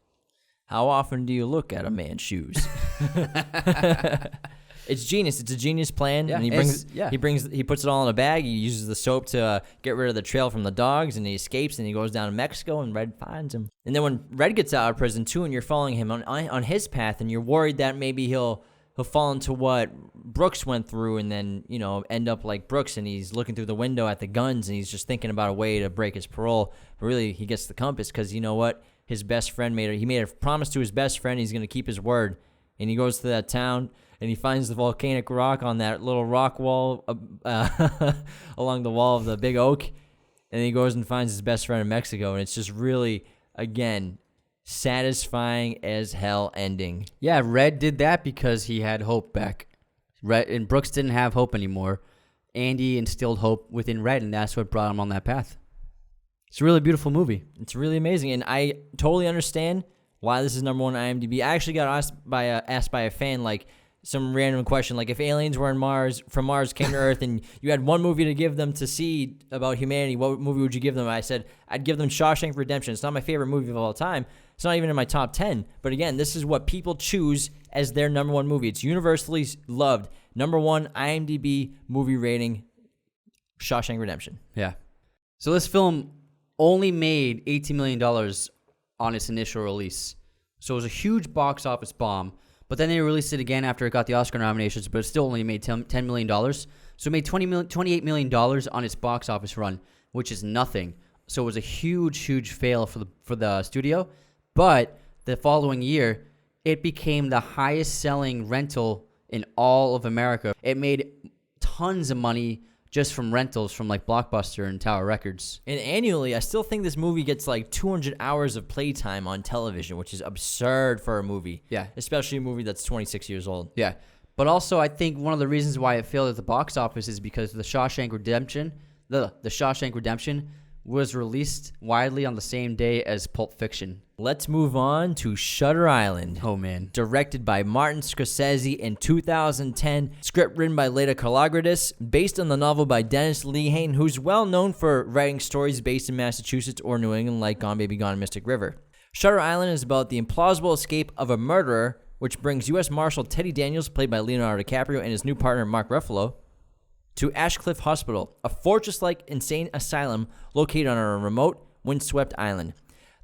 How often do you look at a man's shoes? It's genius. It's a genius plan. Yeah, And he puts it all in a bag. He uses the soap to get rid of the trail from the dogs, and he escapes, and he goes down to Mexico, and Red finds him. And then when Red gets out of prison too, and you're following him on his path, and you're worried that maybe he'll fall into what Brooks went through, and then end up like Brooks, and he's looking through the window at the guns, and he's just thinking about a way to break his parole. But really, he gets the compass because you know what? His best friend made a promise to his best friend. He's going to keep his word, and he goes to that town. And he finds the volcanic rock on that little rock wall along the wall of the big oak. And he goes and finds his best friend in Mexico. And it's just really, again, satisfying as hell ending. Yeah, Red did that because he had hope back. And Brooks didn't have hope anymore. Andy instilled hope within Red, and that's what brought him on that path. It's a really beautiful movie. It's really amazing. And I totally understand why this is number one on IMDb. I actually got asked by a fan, like, some random question, like if aliens were from Mars came to Earth and you had one movie to give them to see about humanity, what movie would you give them? I said, I'd give them Shawshank Redemption. It's not my favorite movie of all time. It's not even in my top 10. But again, this is what people choose as their number one movie. It's universally loved. Number one IMDb movie rating, Shawshank Redemption. Yeah. So this film only made $18 million on its initial release. So it was a huge box office bomb. But then they released it again after it got the Oscar nominations, but it still only made $10 million. So it made $28 million on its box office run, which is nothing. So it was a huge, huge fail for the studio. But the following year, it became the highest selling rental in all of America. It made tons of money just from rentals from like Blockbuster and Tower Records. And annually, I still think this movie gets like 200 hours of playtime on television, which is absurd for a movie. Yeah. Especially a movie that's 26 years old. Yeah. But also, I think one of the reasons why it failed at the box office is because the Shawshank Redemption was released widely on the same day as Pulp Fiction. Let's move on to Shutter Island. Oh, man. Directed by Martin Scorsese in 2010. Script written by Leda Kalogridis. Based on the novel by Dennis Lehane, who's well known for writing stories based in Massachusetts or New England like Gone Baby Gone and Mystic River. Shutter Island is about the implausible escape of a murderer, which brings U.S. Marshal Teddy Daniels, played by Leonardo DiCaprio, and his new partner Mark Ruffalo, to Ashcliff Hospital, a fortress-like insane asylum located on a remote, windswept island.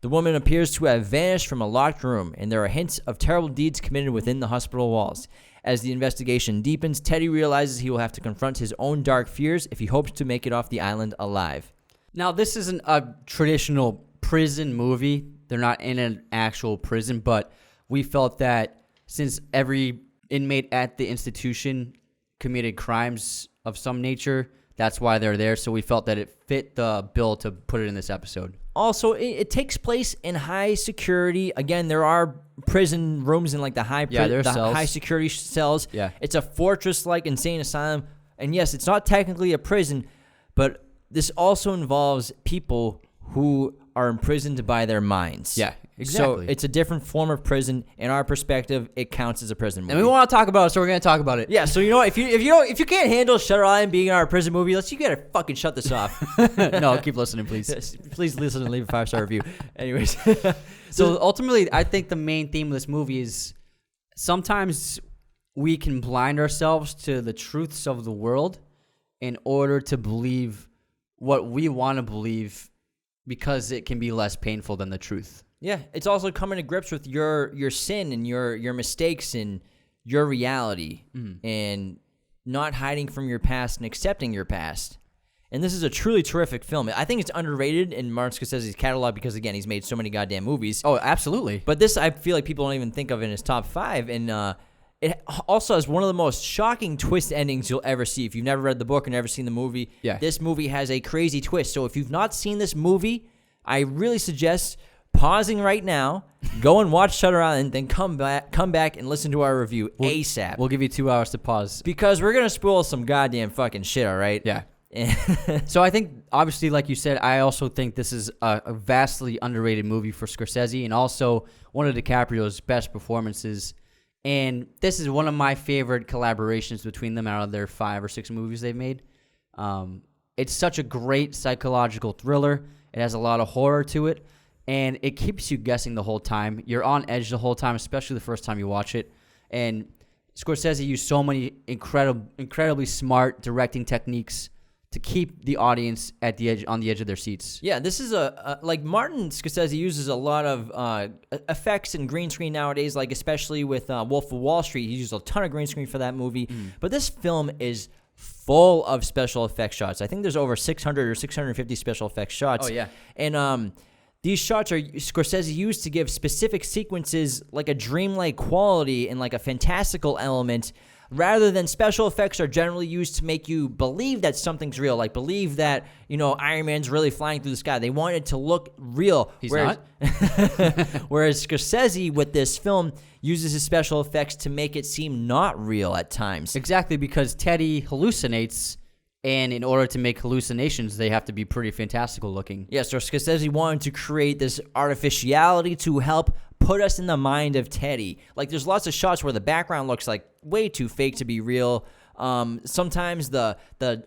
The woman appears to have vanished from a locked room, and there are hints of terrible deeds committed within the hospital walls. As the investigation deepens, Teddy realizes he will have to confront his own dark fears if he hopes to make it off the island alive. Now, this isn't a traditional prison movie. They're not in an actual prison, but we felt that since every inmate at the institution committed crimes of some nature, that's why they're there. So we felt that it fit the bill to put it in this episode. Also, it takes place in high security. Again, there are prison rooms in like the high security cells. Yeah. It's a fortress-like insane asylum. And yes, it's not technically a prison, but this also involves people who are imprisoned by their minds. Yeah, exactly. So it's a different form of prison. In our perspective, it counts as a prison movie. And we want to talk about it, so we're going to talk about it. Yeah, so you know what? If you can't handle Shutter Island being in our prison movie, you gotta fucking shut this off. No, keep listening, please. Please listen and leave a 5-star review. Anyways. So ultimately, I think the main theme of this movie is sometimes we can blind ourselves to the truths of the world in order to believe what we want to believe because it can be less painful than the truth. Yeah, it's also coming to grips with your sin and your mistakes and your reality and not hiding from your past and accepting your past. And this is a truly terrific film. I think it's underrated in Martin Scorsese's catalog because, again, he's made so many goddamn movies. Oh, absolutely. But this, I feel like people don't even think of in his top 5. And it also has one of the most shocking twist endings you'll ever see. If you've never read the book or never seen the movie, this movie has a crazy twist. So if you've not seen this movie, I really suggest pausing right now, go and watch Shutter Island, then come back and listen to our review ASAP. We'll give you 2 hours to pause. Because we're going to spoil some goddamn fucking shit, all right? Yeah. So I think, obviously, like you said, I also think this is a vastly underrated movie for Scorsese and also one of DiCaprio's best performances. And this is one of my favorite collaborations between them out of their 5 or 6 movies they've made. It's such a great psychological thriller. It has a lot of horror to it, and it keeps you guessing the whole time. You're on edge the whole time, especially the first time you watch it. And Scorsese used so many incredibly smart directing techniques to keep the audience at the edge, on the edge of their seats. Yeah, this is like Martin Scorsese uses a lot of effects and green screen nowadays, like especially with Wolf of Wall Street. He used a ton of green screen for that movie. But this film is full of special effects shots. I think there's over 600 or 650 special effects shots. Oh, yeah. And these shots are Scorsese used to give specific sequences like a dreamlike quality and like a fantastical element, rather than special effects are generally used to make you believe that something's real, like believe that, Iron Man's really flying through the sky. They want it to look real. He's not. Whereas Scorsese, with this film, uses his special effects to make it seem not real at times. Exactly, because Teddy hallucinates, and in order to make hallucinations, they have to be pretty fantastical looking. Yeah, so Scorsese wanted to create this artificiality to help put us in the mind of Teddy. Like, there's lots of shots where the background looks like way too fake to be real. Sometimes the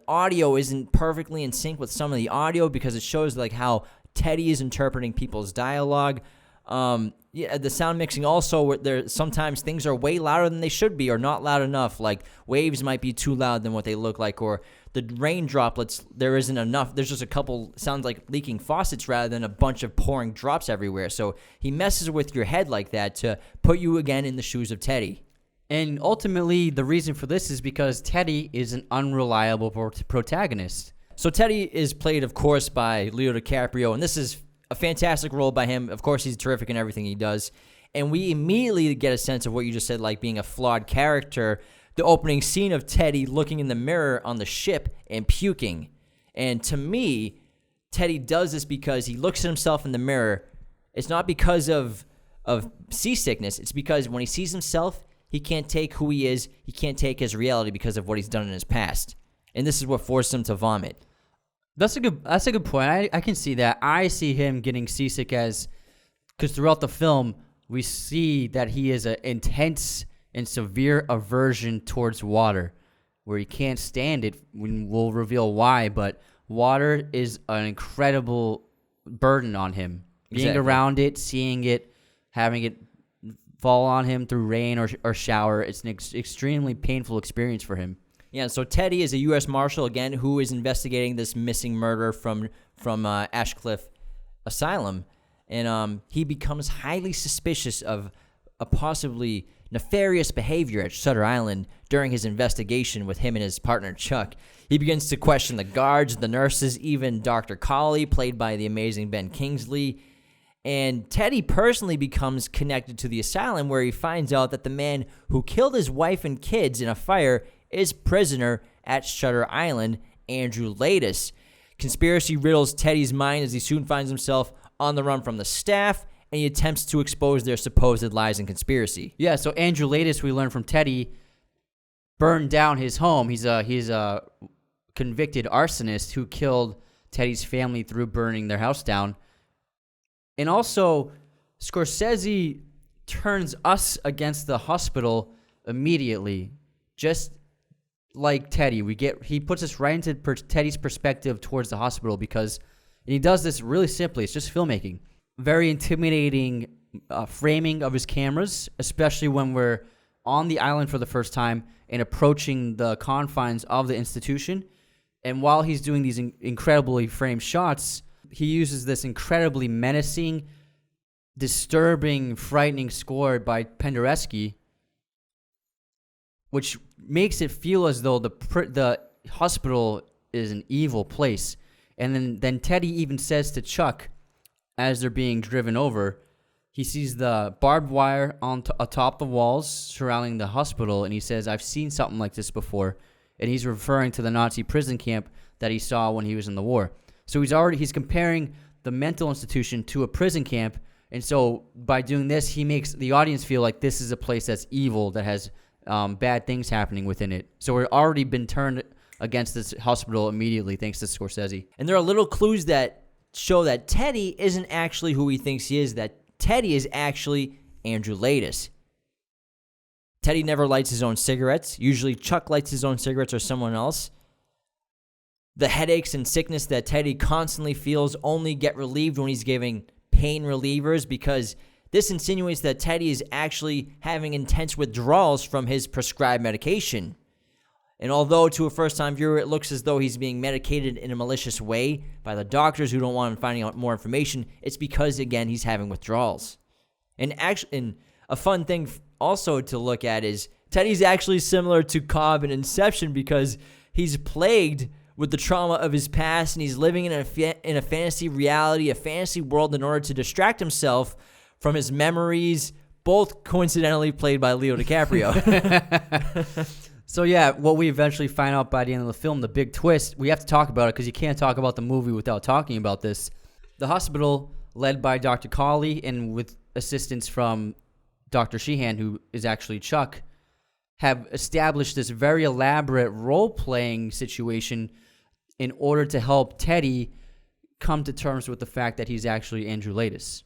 audio isn't perfectly in sync with some of the audio because it shows like how Teddy is interpreting people's dialogue. The sound mixing also, there sometimes things are way louder than they should be or not loud enough. Like waves might be too loud than what they look like, or the rain droplets, there isn't enough. There's just a couple, sounds like leaking faucets rather than a bunch of pouring drops everywhere. So he messes with your head like that to put you again in the shoes of Teddy. And ultimately, the reason for this is because Teddy is an unreliable protagonist. So Teddy is played, of course, by Leo DiCaprio, and this is a fantastic role by him. Of course, he's terrific in everything he does. And we immediately get a sense of what you just said, like being a flawed character. The opening scene of Teddy looking in the mirror on the ship and puking. And to me, Teddy does this because he looks at himself in the mirror. It's not because of seasickness. It's because when he sees himself, he can't take who he is. He can't take his reality because of what he's done in his past. And this is what forced him to vomit. That's a good point. I can see that. I see him getting seasick because throughout the film, we see that he is an intense and severe aversion towards water, where he can't stand it. We'll reveal why, but water is an incredible burden on him. Being around it, seeing it, having it fall on him through rain or shower, it's an extremely painful experience for him. Yeah, so Teddy is a U.S. Marshal, again, who is investigating this missing murder from Ashcliff Asylum, and he becomes highly suspicious of a possibly nefarious behavior at Shutter Island during his investigation with him and his partner Chuck. He begins to question the guards, the nurses, even Dr. Colley, played by the amazing Ben Kingsley. And Teddy personally becomes connected to the asylum, where he finds out that the man who killed his wife and kids in a fire is prisoner at Shutter Island, Andrew Laeddis. Conspiracy riddles Teddy's mind as he soon finds himself on the run from the staff, and he attempts to expose their supposed lies and conspiracy. Yeah, so Andrew Laeddis, we learn from Teddy, burned down his home. He's a convicted arsonist who killed Teddy's family through burning their house down. And also, Scorsese turns us against the hospital immediately, just like Teddy. He puts us right into Teddy's perspective towards the hospital, because, and he does this really simply. It's just filmmaking. Very intimidating framing of his cameras, especially when we're on the island for the first time and approaching the confines of the institution. And while he's doing these incredibly framed shots, he uses this incredibly menacing, disturbing, frightening score by Penderecki, which makes it feel as though the hospital is an evil place. And then Teddy even says to Chuck, as they're being driven over, he sees the barbed wire atop the walls surrounding the hospital, and he says, "I've seen something like this before." And he's referring to the Nazi prison camp that he saw when he was in the war. So he's comparing the mental institution to a prison camp, and so by doing this, he makes the audience feel like this is a place that's evil, that has bad things happening within it. So we've already been turned against this hospital immediately, thanks to Scorsese. And there are little clues that show that Teddy isn't actually who he thinks he is, that Teddy is actually Andrew Laeddis. Teddy never lights his own cigarettes. Usually Chuck lights his own cigarettes or someone else. The headaches and sickness that Teddy constantly feels only get relieved when he's giving pain relievers, because This insinuates that Teddy is actually having intense withdrawals from his prescribed medication. And although to a first-time viewer it looks as though he's being medicated in a malicious way by the doctors who don't want him finding out more information, it's because, again, he's having withdrawals. And a fun thing also to look at is Teddy's actually similar to Cobb in Inception because he's plagued with the trauma of his past, and he's living in a fantasy reality, a fantasy world, in order to distract himself from his memories, both coincidentally played by Leo DiCaprio. So yeah, what we eventually find out by the end of the film, the big twist, we have to talk about it because you can't talk about the movie without talking about this. The hospital, led by Dr. Cawley and with assistance from Dr. Sheehan, who is actually Chuck, have established this very elaborate role-playing situation in order to help Teddy come to terms with the fact that he's actually Andrew Laeddis.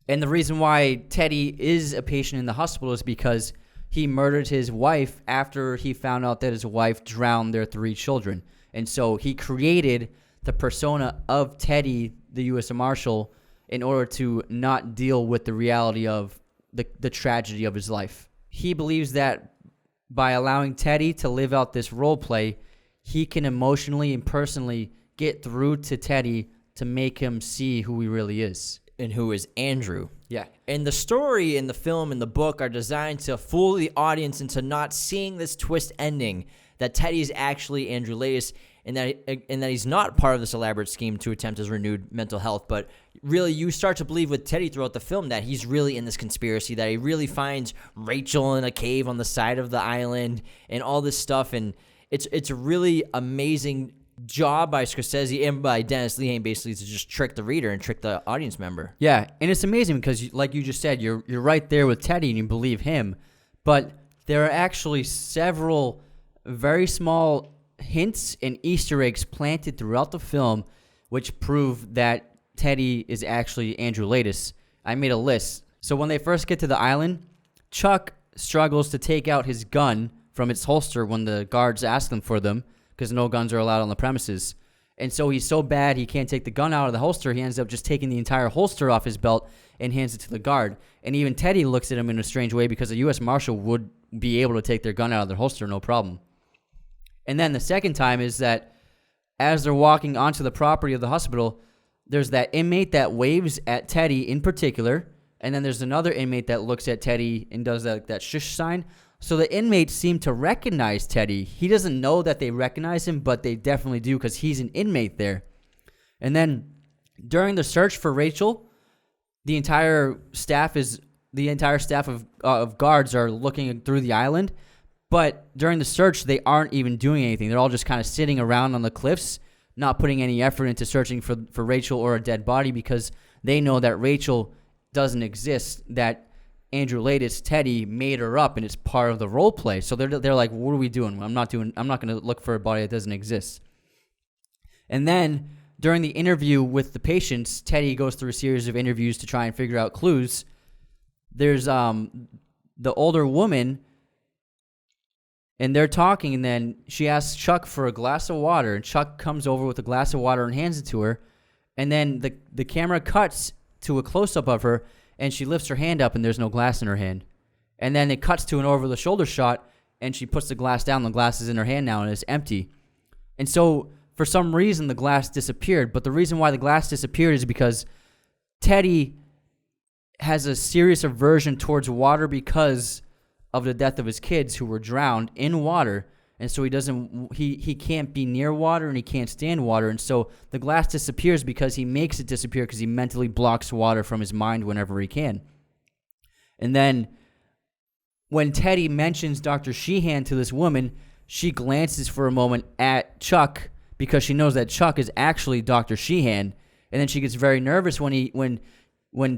And the reason why Teddy is a patient in the hospital is because he murdered his wife after he found out that his wife drowned their 3 children. And so he created the persona of Teddy, the U.S. Marshal, in order to not deal with the reality of the tragedy of his life. He believes that by allowing Teddy to live out this role play, he can emotionally and personally get through to Teddy to make him see who he really is. And who is Andrew. Yeah. And the story and the film and the book are designed to fool the audience into not seeing this twist ending, that Teddy is actually Andrew Laeddis, and that he's not part of this elaborate scheme to attempt his renewed mental health. But really, you start to believe with Teddy throughout the film that he's really in this conspiracy, that he really finds Rachel in a cave on the side of the island and all this stuff. And it's a really amazing job by Scorsese and by Dennis Lehane basically to just trick the reader and trick the audience member. Yeah, and it's amazing because, like you just said, you're right there with Teddy and you believe him. But there are actually several very small hints and Easter eggs planted throughout the film which prove that Teddy is actually Andrew Laeddis. I made a list. So when they first get to the island, Chuck struggles to take out his gun from its holster when the guards ask him for them, because no guns are allowed on the premises. And so he's so bad he can't take the gun out of the holster, he ends up just taking the entire holster off his belt and hands it to the guard. And even Teddy looks at him in a strange way because a U.S. Marshal would be able to take their gun out of their holster, no problem. And then the second time is that as they're walking onto the property of the hospital, there's that inmate that waves at Teddy in particular, and then there's another inmate that looks at Teddy and does that shush sign. So the inmates seem to recognize Teddy. He doesn't know that they recognize him, but they definitely do because he's an inmate there. And then during the search for Rachel, the entire staff of guards are looking through the island. But during the search, they aren't even doing anything. They're all just kind of sitting around on the cliffs, not putting any effort into searching for Rachel or a dead body because they know that Rachel doesn't exist, that Andrew Laeddis, Teddy, made her up, and it's part of the role play. So they're like, what are we doing? I'm not going to look for a body that doesn't exist. And then during the interview with the patients, Teddy goes through a series of interviews to try and figure out clues. There's the older woman, and they're talking, and then she asks Chuck for a glass of water, and Chuck comes over with a glass of water and hands it to her. And then the camera cuts to a close-up of her, and she lifts her hand up, and there's no glass in her hand. And then it cuts to an over-the-shoulder shot, and she puts the glass down. The glass is in her hand now, and it's empty. And so, for some reason, the glass disappeared. But the reason why the glass disappeared is because Teddy has a serious aversion towards water because of the death of his kids who were drowned in water. And so he can't be near water and he can't stand water. And so the glass disappears because he makes it disappear because he mentally blocks water from his mind whenever he can. And then when Teddy mentions Dr. Sheehan to this woman, she glances for a moment at Chuck because she knows that Chuck is actually Dr. Sheehan. And then she gets very nervous when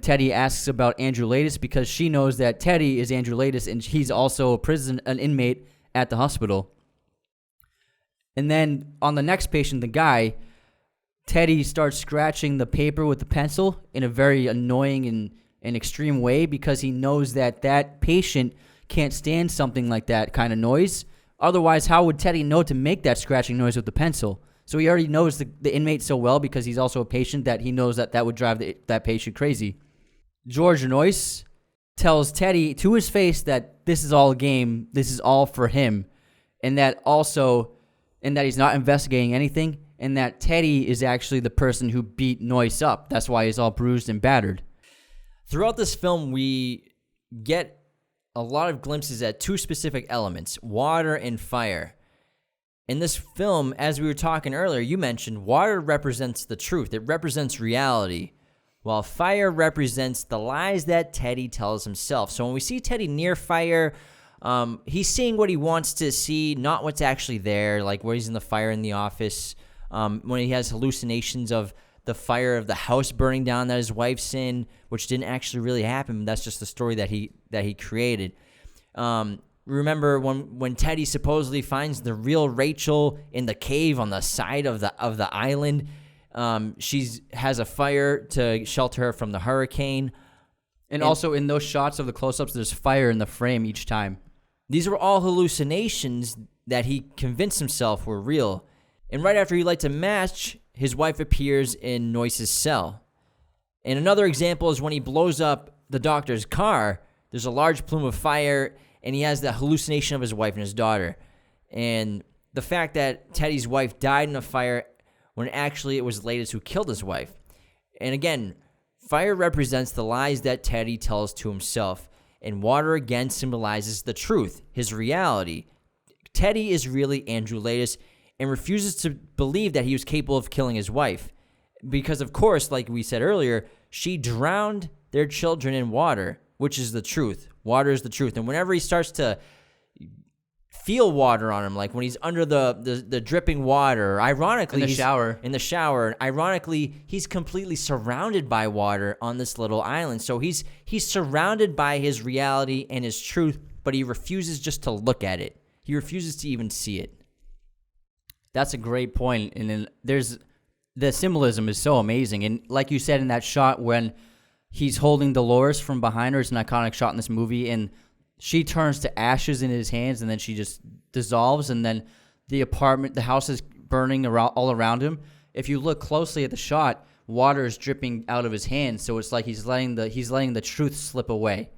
Teddy asks about Andrew Laeddis because she knows that Teddy is Andrew Laeddis and he's also an inmate at the hospital. And then on the next patient, the guy, Teddy starts scratching the paper with the pencil in a very annoying and extreme way because he knows that patient can't stand something like that kind of noise. Otherwise, how would Teddy know to make that scratching noise with the pencil? So he already knows the inmate so well because he's also a patient that he knows that would drive that patient crazy. George Noyce tells Teddy to his face that this is all a game, this is all for him, and that he's not investigating anything, and that Teddy is actually the person who beat Noyce up. That's why he's all bruised and battered. Throughout this film, we get a lot of glimpses at two specific elements, water and fire. In this film, as we were talking earlier, you mentioned water represents the truth. It represents reality, while fire represents the lies that Teddy tells himself. So when we see Teddy near fire, he's seeing what he wants to see, not what's actually there, like where he's in the fire in the office, when he has hallucinations of the fire of the house burning down that his wife's in, which didn't actually really happen. That's just the story that he created. Remember when Teddy supposedly finds the real Rachel in the cave on the side of the island? She has a fire to shelter her from the hurricane. And also in those shots of the close-ups, there's fire in the frame each time. These were all hallucinations that he convinced himself were real. And right after he lights a match, his wife appears in Noyce's cell. And another example is when he blows up the doctor's car, there's a large plume of fire, and he has the hallucination of his wife and his daughter. And the fact that Teddy's wife died in a fire when actually it was Ladis who killed his wife. And again, fire represents the lies that Teddy tells to himself, and water again symbolizes the truth, his reality. Teddy is really Andrew Ladis and refuses to believe that he was capable of killing his wife. Because, of course, like we said earlier, she drowned their children in water, which is the truth. Water is the truth. And whenever he starts to feel water on him, like when he's under the dripping water, ironically... In the shower. Ironically, he's completely surrounded by water on this little island. So he's surrounded by his reality and his truth, but he refuses just to look at it. He refuses to even see it. That's a great point. And then the symbolism is so amazing. And like you said in that shot when he's holding Dolores from behind her, it's an iconic shot in this movie, and she turns to ashes in his hands, and then she just dissolves, and then the house is burning all around him. If you look closely at the shot, water is dripping out of his hands, so it's like he's letting the truth slip away,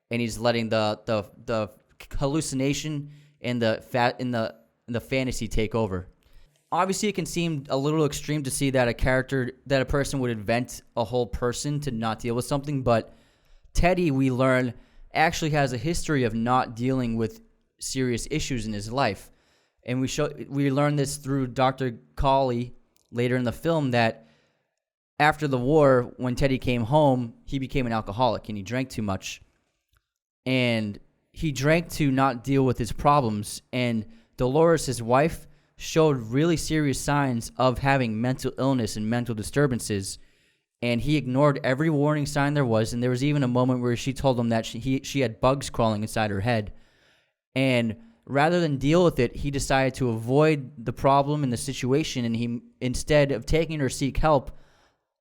and he's letting the hallucination and the fantasy take over. Obviously, it can seem a little extreme to see that a person would invent a whole person to not deal with something, but Teddy, we learn, actually has a history of not dealing with serious issues in his life. And we learn this through Dr. Cawley later in the film, that after the war, when Teddy came home, he became an alcoholic and he drank too much. And he drank to not deal with his problems. And Dolores, his wife, showed really serious signs of having mental illness and mental disturbances, and he ignored every warning sign there was. And there was even a moment where she told him that she had bugs crawling inside her head, and rather than deal with it, he decided to avoid the problem and the situation, and he, instead of taking her to seek help,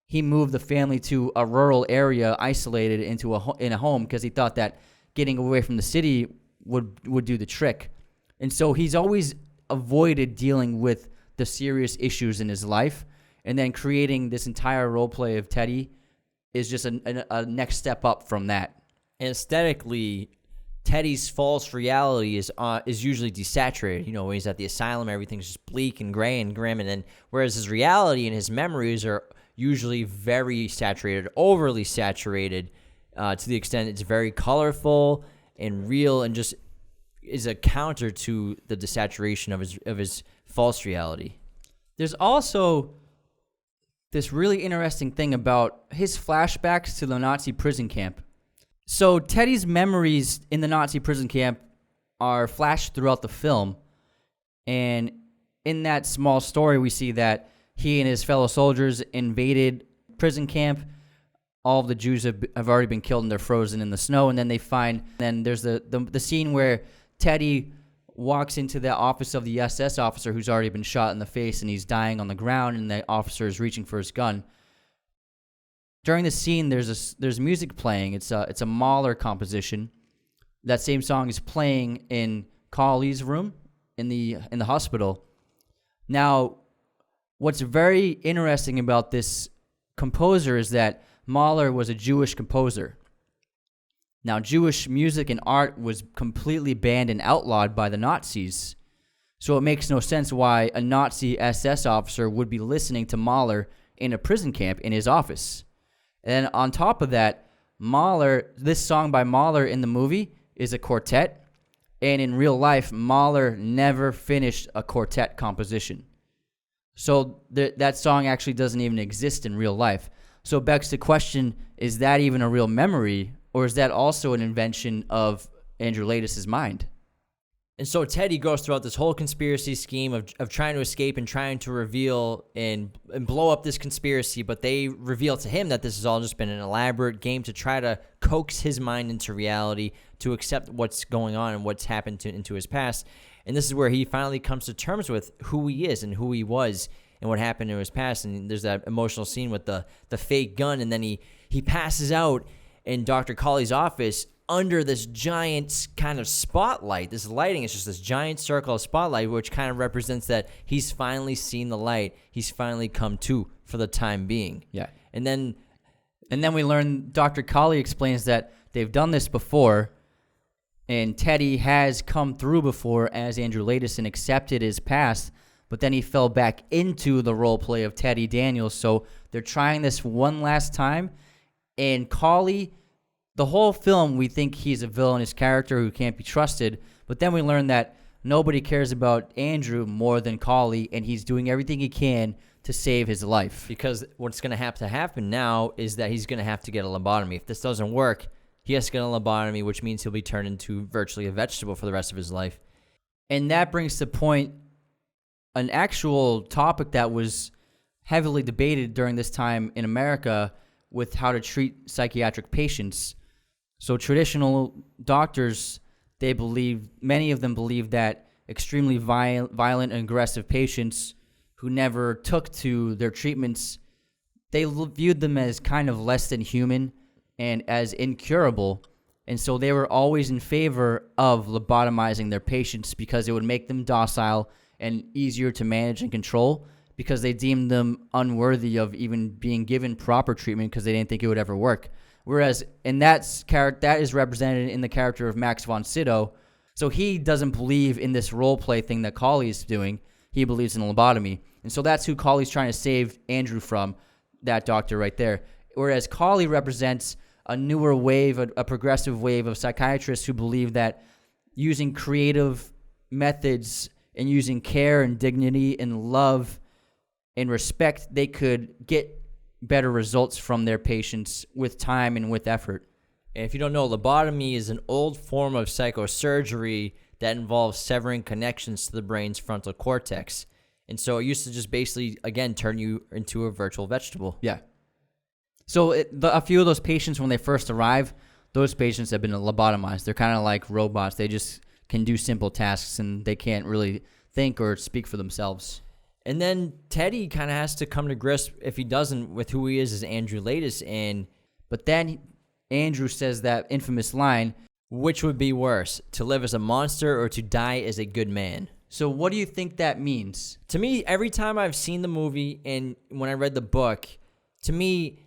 he moved the family to a rural area, isolated in a home, because he thought that getting away from the city would do the trick. And so he's always avoided dealing with the serious issues in his life, and then creating this entire role play of Teddy is just a next step up from that. And aesthetically, Teddy's false reality is usually desaturated. You know, when he's at the asylum, everything's just bleak and gray and grim, and then whereas his reality and his memories are usually very saturated, overly saturated, to the extent it's very colorful and real, and just is a counter to the desaturation of his false reality. There's also this really interesting thing about his flashbacks to the Nazi prison camp. So Teddy's memories in the Nazi prison camp are flashed throughout the film, and in that small story we see that he and his fellow soldiers invaded prison camp. All of the Jews have already been killed and they're frozen in the snow, and then there's the scene where Teddy walks into the office of the SS officer who's already been shot in the face, and he's dying on the ground, and the officer is reaching for his gun. During the scene, there's music playing. It's a Mahler composition. That same song is playing in Cawley's room in the hospital. Now, what's very interesting about this composer is that Mahler was a Jewish composer. Now, Jewish music and art was completely banned and outlawed by the Nazis. So it makes no sense why a Nazi SS officer would be listening to Mahler in a prison camp in his office. And on top of that, this song by Mahler in the movie is a quartet. And in real life, Mahler never finished a quartet composition. So that song actually doesn't even exist in real life. So it begs the question, is that even a real memory? Or is that also an invention of Andrew Laetis's mind? And so Teddy goes throughout this whole conspiracy scheme of trying to escape and trying to reveal and blow up this conspiracy, but they reveal to him that this has all just been an elaborate game to try to coax his mind into reality, to accept what's going on and what's happened into his past. And this is where he finally comes to terms with who he is and who he was and what happened in his past. And there's that emotional scene with the fake gun, and then he passes out in Dr. Colley's office under this giant kind of spotlight. This lighting is just this giant circle of spotlight, which kind of represents that he's finally seen the light. He's finally come to for the time being. Yeah. And then we learn Dr. Colley explains that they've done this before, and Teddy has come through before as Andrew Laetis and accepted his past, but then he fell back into the role play of Teddy Daniels. So they're trying this one last time, and Colley, the whole film, we think he's a villainous character who can't be trusted, but then we learn that nobody cares about Andrew more than Colley, and he's doing everything he can to save his life. Because what's going to have to happen now is that he's going to have to get a lobotomy. If this doesn't work, he has to get a lobotomy, which means he'll be turned into virtually a vegetable for the rest of his life. And that brings to point an actual topic that was heavily debated during this time in America with how to treat psychiatric patients. So traditional doctors, many of them believe that extremely violent and aggressive patients who never took to their treatments, they viewed them as kind of less than human and as incurable. And so they were always in favor of lobotomizing their patients because it would make them docile and easier to manage and control, because they deemed them unworthy of even being given proper treatment because they didn't think it would ever work. Whereas, and that is represented in the character of Max von Sydow. So he doesn't believe in this role play thing that Colley's doing. He believes in lobotomy. And so that's who Colley's trying to save Andrew from, that doctor right there. Whereas Colley represents a newer wave, a progressive wave of psychiatrists who believe that using creative methods and using care and dignity and love and respect, they could get better results from their patients with time and with effort. And if you don't know, lobotomy is an old form of psychosurgery that involves severing connections to the brain's frontal cortex. And so it used to just basically, again, turn you into a virtual vegetable. Yeah. So a few of those patients, when they first arrive, those patients have been lobotomized. They're kind of like robots. They just can do simple tasks, and they can't really think or speak for themselves. And then Teddy kind of has to come to grips, if he doesn't, with who he is as Andrew Laetis. But then Andrew says that infamous line, which would be worse, to live as a monster or to die as a good man? So what do you think that means? To me, every time I've seen the movie and when I read the book, to me,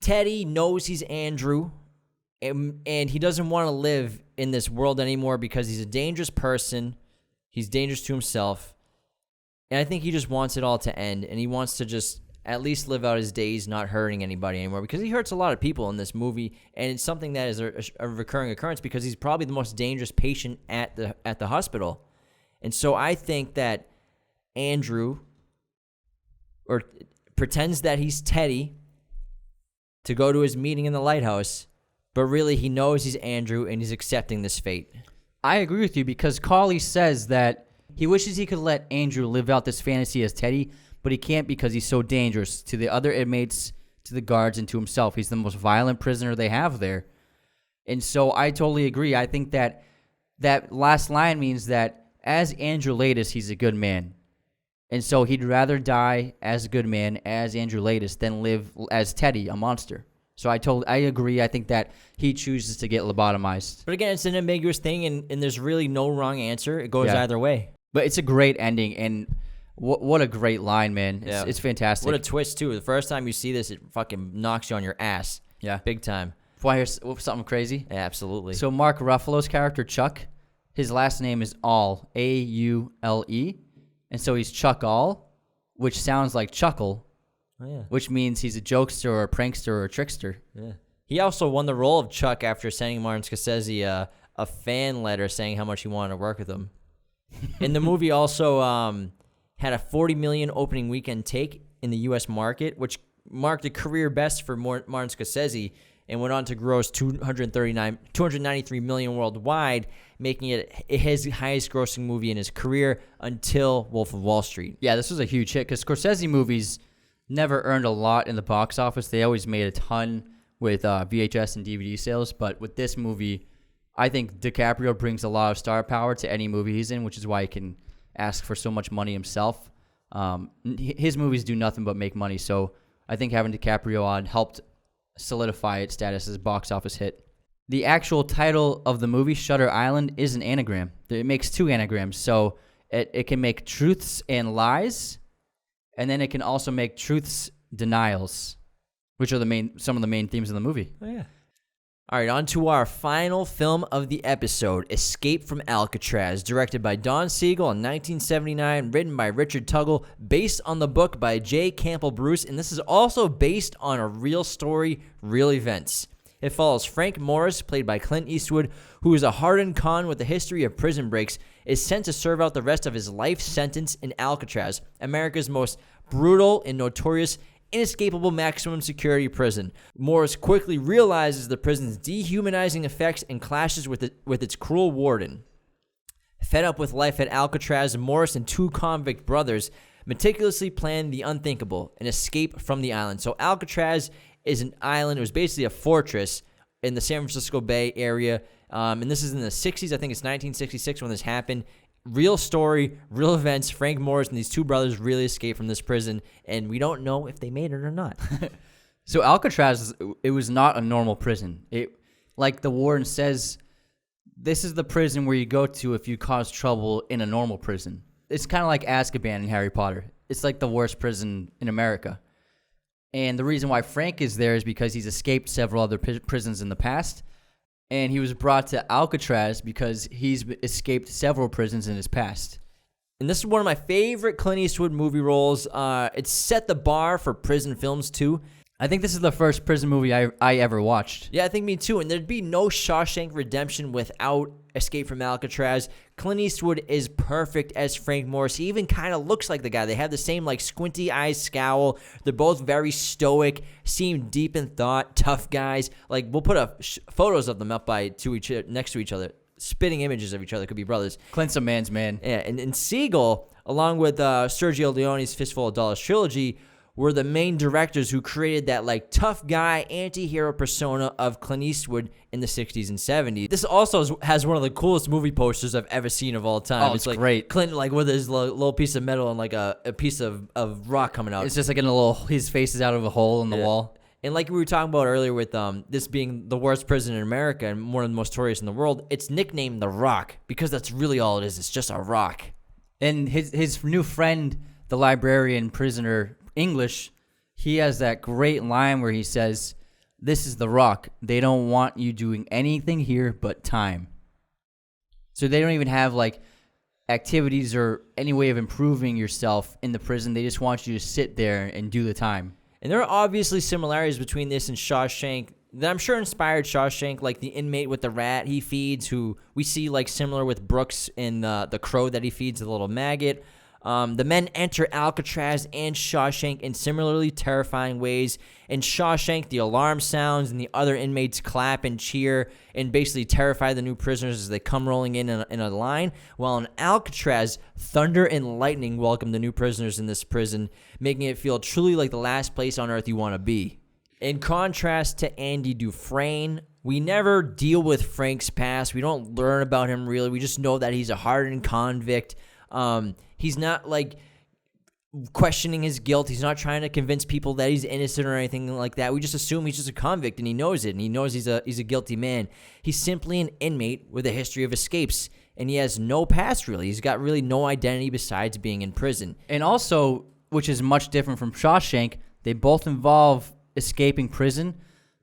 Teddy knows he's Andrew, and he doesn't want to live in this world anymore because he's a dangerous person. He's dangerous to himself. And I think he just wants it all to end, and he wants to just at least live out his days not hurting anybody anymore, because he hurts a lot of people in this movie, and it's something that is a recurring occurrence because he's probably the most dangerous patient at the hospital. And so I think that Andrew pretends that he's Teddy to go to his meeting in the lighthouse, but really he knows he's Andrew and he's accepting this fate. I agree with you, because Colley says that he wishes he could let Andrew live out this fantasy as Teddy, but he can't because he's so dangerous to the other inmates, to the guards, and to himself. He's the most violent prisoner they have there. And so I totally agree. I think that last line means that as Andrew Laetis, he's a good man. And so he'd rather die as a good man, as Andrew Laetis, than live as Teddy, a monster. So I agree. I think that he chooses to get lobotomized. But again, it's an ambiguous thing, and there's really no wrong answer. It goes either way. But it's a great ending, and what a great line, man. It's fantastic. What a twist, too. The first time you see this, it fucking knocks you on your ass. Yeah. Big time. Want to hear something crazy? Yeah, absolutely. So Mark Ruffalo's character, Chuck, his last name is All, A-U-L-E. And so he's Chuck All, which sounds like chuckle, which means he's a jokester or a prankster or a trickster. Yeah. He also won the role of Chuck after sending Martin Scorsese a fan letter saying how much he wanted to work with him. And the movie also had a $40 million opening weekend take in the U.S. market, which marked a career best for Martin Scorsese and went on to gross $293 million worldwide, making it his highest grossing movie in his career until Wolf of Wall Street. Yeah, this was a huge hit because Scorsese movies never earned a lot in the box office. They always made a ton with VHS and DVD sales, but with this movie, I think DiCaprio brings a lot of star power to any movie he's in, which is why he can ask for so much money himself. His movies do nothing but make money, so I think having DiCaprio on helped solidify its status as a box office hit. The actual title of the movie, Shutter Island, is an anagram. It makes 2 anagrams, so it can make truths and lies, and then it can also make truths denials, which are some of the main themes of the movie. Oh, yeah. All right, on to our final film of the episode, Escape from Alcatraz, directed by Don Siegel in 1979, written by Richard Tuggle, based on the book by J. Campbell Bruce, and this is also based on a real story, real events. It follows Frank Morris, played by Clint Eastwood, who is a hardened con with a history of prison breaks, is sent to serve out the rest of his life sentence in Alcatraz, America's most brutal and notorious inescapable maximum security prison. Morris quickly realizes the prison's dehumanizing effects and clashes with its cruel warden. Fed up with life at Alcatraz, Morris and 2 convict brothers meticulously plan the unthinkable, an escape from the island. So Alcatraz is an island. It was basically a fortress in the San Francisco Bay Area, and this is in the 60s. I think it's 1966 when this happened. Real story, real events. Frank Morris and these 2 brothers really escaped from this prison, and we don't know if they made it or not. So Alcatraz, it was not a normal prison. It, like the warden says, this is the prison where you go to if you cause trouble in a normal prison. It's kind of like Azkaban in Harry Potter. It's like the worst prison in America. And the reason why Frank is there is because he's escaped several other prisons in the past. And he was brought to Alcatraz because he's escaped several prisons in his past. And this is one of my favorite Clint Eastwood movie roles. It set the bar for prison films, too. I think this is the first prison movie I ever watched. Yeah, I think me too. And there'd be no Shawshank Redemption without Escape from Alcatraz. Clint Eastwood is perfect as Frank Morris. He even kind of looks like the guy. They have the same like squinty eyes scowl. They're both very stoic, seem deep in thought, tough guys. Like we'll put photos of them up next to each other. Spitting images of each other, could be brothers. Clint's a man's man. Yeah, and Siegel, along with Sergio Leone's Fistful of Dollars trilogy, were the main directors who created that like tough guy anti-hero persona of Clint Eastwood in the 60s and 70s. This also has one of the coolest movie posters I've ever seen of all time. Oh, it's like great. Clint like with his little piece of metal and like a piece of rock coming out. It's just like in a little, his face is out of a hole in the wall. And like we were talking about earlier with this being the worst prison in America and one of the most notorious in the world, it's nicknamed The Rock because that's really all it is. It's just a rock. And his new friend, the librarian prisoner English, he has that great line where he says, "This is The Rock. They don't want you doing anything here but time." So they don't even have like activities or any way of improving yourself in the prison. They just want you to sit there and do the time. And there are obviously similarities between this and Shawshank that I'm sure inspired Shawshank, like the inmate with the rat he feeds, who we see like similar with Brooks in the crow that he feeds, the little maggot. The men enter Alcatraz and Shawshank in similarly terrifying ways. In Shawshank, the alarm sounds and the other inmates clap and cheer and basically terrify the new prisoners as they come rolling in a line. While in Alcatraz, thunder and lightning welcome the new prisoners in this prison, making it feel truly like the last place on earth you want to be. In contrast to Andy Dufresne, we never deal with Frank's past. We don't learn about him really. We just know that he's a hardened convict. He's not like questioning his guilt. He's not trying to convince people that he's innocent or anything like that. We just assume he's just a convict, and he knows it, and he knows he's a guilty man. He's simply an inmate with a history of escapes, and he has no past really. He's got really no identity besides being in prison. And also, which is much different from Shawshank, they both involve escaping prison.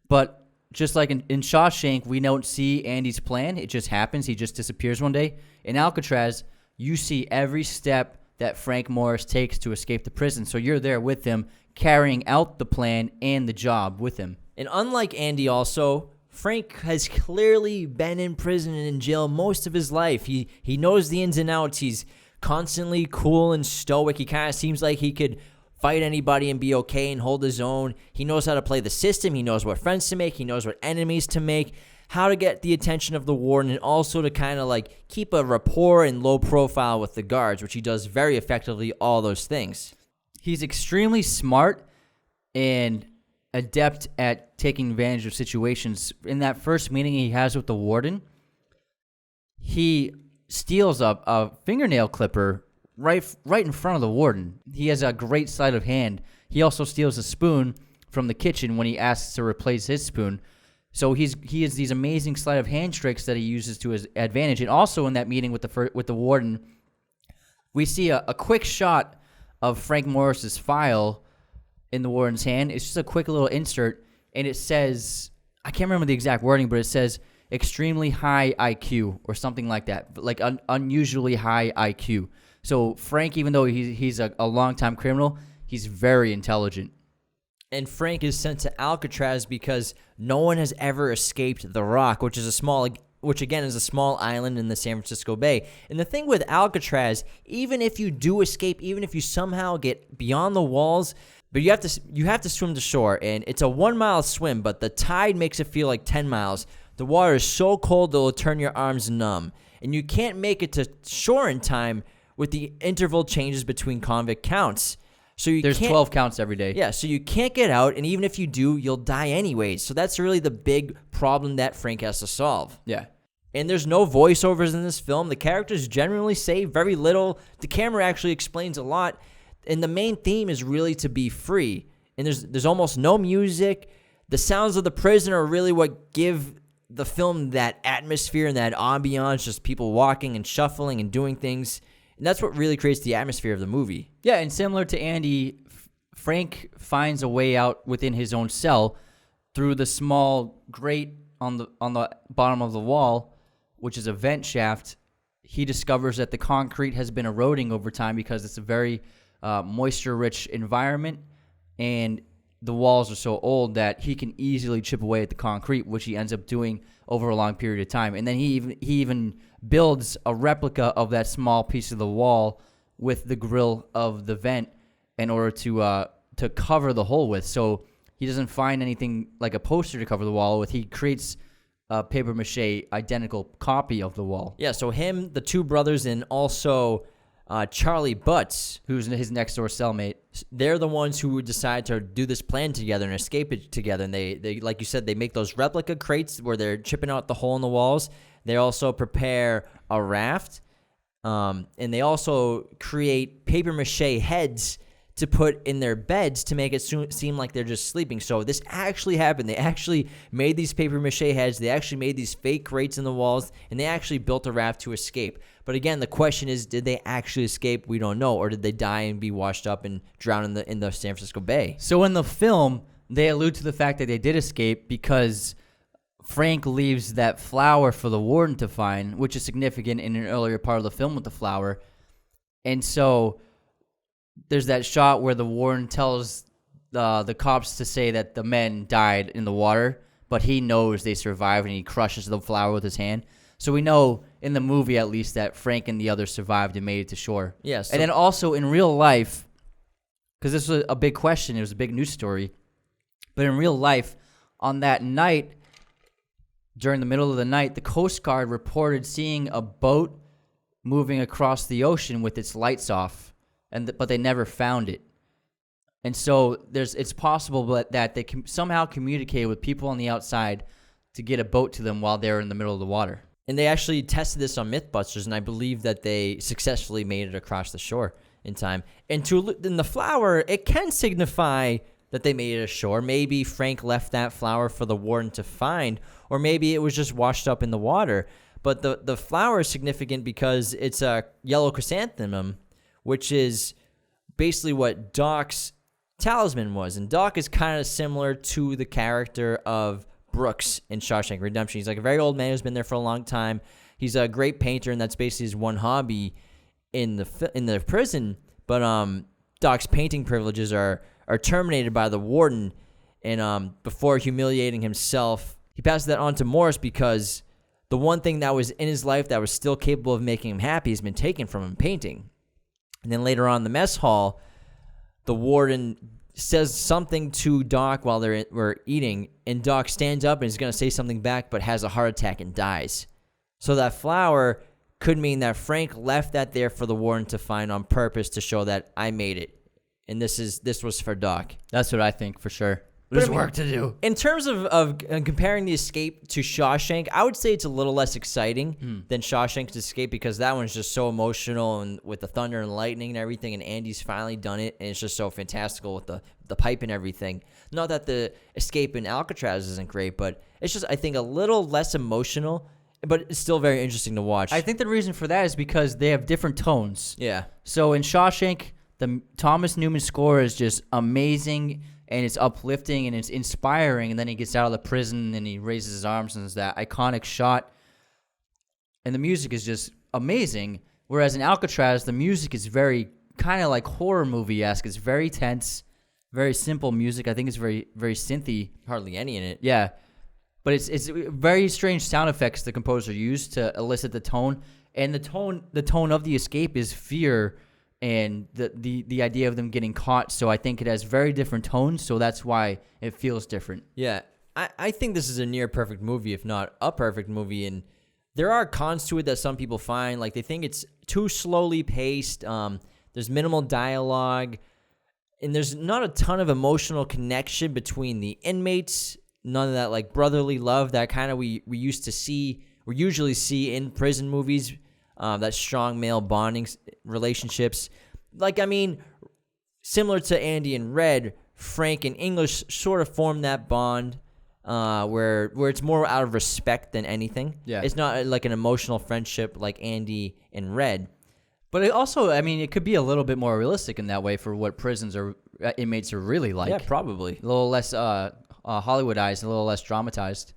But just like in Shawshank, we don't see Andy's plan. It just happens. He just disappears one day. In Alcatraz, you see every step that Frank Morris takes to escape the prison. So you're there with him, carrying out the plan and the job with him. And unlike Andy also, Frank has clearly been in prison and in jail most of his life. He knows the ins and outs. He's constantly cool and stoic. He kind of seems like he could fight anybody and be okay and hold his own. He knows how to play the system. He knows what friends to make. He knows what enemies to make, how to get the attention of the warden, and also to kind of like keep a rapport and low profile with the guards, which he does very effectively, all those things. He's extremely smart and adept at taking advantage of situations. In that first meeting he has with the warden, he steals a fingernail clipper right in front of the warden. He has a great sleight of hand. He also steals a spoon from the kitchen when he asks to replace his spoon. So he has these amazing sleight of hand tricks that he uses to his advantage. And also in that meeting with the warden, we see a quick shot of Frank Morris's file in the warden's hand. It's just a quick little insert, and it says, I can't remember the exact wording, but it says extremely high IQ or something like that, like unusually high IQ. So Frank, even though he's a longtime criminal, he's very intelligent. And Frank is sent to Alcatraz because no one has ever escaped the Rock, which again is a small island in the San Francisco Bay. And the thing with Alcatraz, even if you do escape, even if you somehow get beyond the walls, but you have to swim to shore, and it's a 1 mile swim, but the tide makes it feel like 10 miles. The water is so cold that it'll turn your arms numb, and you can't make it to shore in time with the interval changes between convict counts. So there's 12 counts every day. Yeah, so you can't get out, and even if you do, you'll die anyways. So that's really the big problem that Frank has to solve. Yeah. And there's no voiceovers in this film. The characters generally say very little. The camera actually explains a lot. And the main theme is really to be free. And there's almost no music. The sounds of the prison are really what give the film that atmosphere and that ambiance, just people walking and shuffling and doing things. And that's what really creates the atmosphere of the movie. Yeah, and similar to Andy, Frank finds a way out within his own cell through the small grate on the bottom of the wall, which is a vent shaft. He discovers that the concrete has been eroding over time because it's a very moisture-rich environment, and the walls are so old that he can easily chip away at the concrete, which he ends up doing over a long period of time. And then he even builds a replica of that small piece of the wall with the grill of the vent in order to cover the hole with. So he doesn't find anything like a poster to cover the wall with. He creates a papier-mâché identical copy of the wall. Yeah, so him, the two brothers, and also Charlie Butts, who's his next-door cellmate, they're the ones who decide to do this plan together and escape it together. And they like you said, they make those replica crates where they're chipping out the hole in the walls. They also prepare a raft, and they also create papier-mâché heads to put in their beds to make it seem like they're just sleeping. So this actually happened. They actually made these papier-mâché heads. They actually made these fake crates in the walls, and they actually built a raft to escape. But again, the question is, did they actually escape? We don't know. Or did they die and be washed up and drown in the San Francisco Bay? So in the film, they allude to the fact that they did escape because Frank leaves that flower for the warden to find, which is significant in an earlier part of the film with the flower. And so there's that shot where the warden tells the cops to say that the men died in the water, but he knows they survived, and he crushes the flower with his hand. So we know, in the movie at least, that Frank and the others survived and made it to shore. Yes. And then also in real life, because this was a big question, it was a big news story, but in real life, on that night, during the middle of the night, the Coast Guard reported seeing a boat moving across the ocean with its lights off, but they never found it. And so it's possible that they somehow communicated with people on the outside to get a boat to them while they're in the middle of the water. And they actually tested this on Mythbusters, and I believe that they successfully made it across the shore in time. And in the flower, it can signify that they made it ashore. Maybe Frank left that flower for the warden to find, or maybe it was just washed up in the water. But the flower is significant because it's a yellow chrysanthemum, which is basically what docks talisman was. And Doc is kind of similar to the character of Brooks in Shawshank Redemption. He's like a very old man who's been there for a long time. He's a great painter, and that's basically his one hobby in the prison. But Doc's painting privileges are terminated by the warden, and before humiliating himself, he passes that on to Morris because the one thing that was in his life that was still capable of making him happy has been taken from him, painting. And then later on in the mess hall, the warden says something to Doc while we're eating, and Doc stands up and is going to say something back, but has a heart attack and dies. So that flower could mean that Frank left that there for the warden to find on purpose to show that I made it, and this was for Doc. That's what I think for sure. There's work to do. In terms of comparing the escape to Shawshank, I would say it's a little less exciting than Shawshank's escape because that one's just so emotional and with the thunder and lightning and everything, and Andy's finally done it, and it's just so fantastical with the pipe and everything. Not that the escape in Alcatraz isn't great, but it's just, I think, a little less emotional, but it's still very interesting to watch. I think the reason for that is because they have different tones. Yeah. So in Shawshank, the Thomas Newman score is just amazing, and it's uplifting, and it's inspiring, and then he gets out of the prison, and he raises his arms, and there's that iconic shot, and the music is just amazing, whereas in Alcatraz, the music is very kind of like horror movie-esque. It's very tense, very simple music. I think it's very, very synthy. Hardly any in it. Yeah, but it's very strange sound effects the composer used to elicit the tone, and the tone of the escape is fear, and the idea of them getting caught. So I think it has very different tones, so that's why it feels different. Yeah, I think this is a near perfect movie, if not a perfect movie, and there are cons to it that some people find. Like, they think it's too slowly paced, there's minimal dialogue, and there's not a ton of emotional connection between the inmates, none of that like brotherly love that kind of we usually see in prison movies. That strong male bonding relationships. Like, I mean, similar to Andy and Red, Frank and English sort of form that bond where it's more out of respect than anything. Yeah. It's not like an emotional friendship like Andy and Red. But it also, I mean, it could be a little bit more realistic in that way for what prisons or inmates are really like. Yeah, probably. A little less Hollywoodized, a little less dramatized.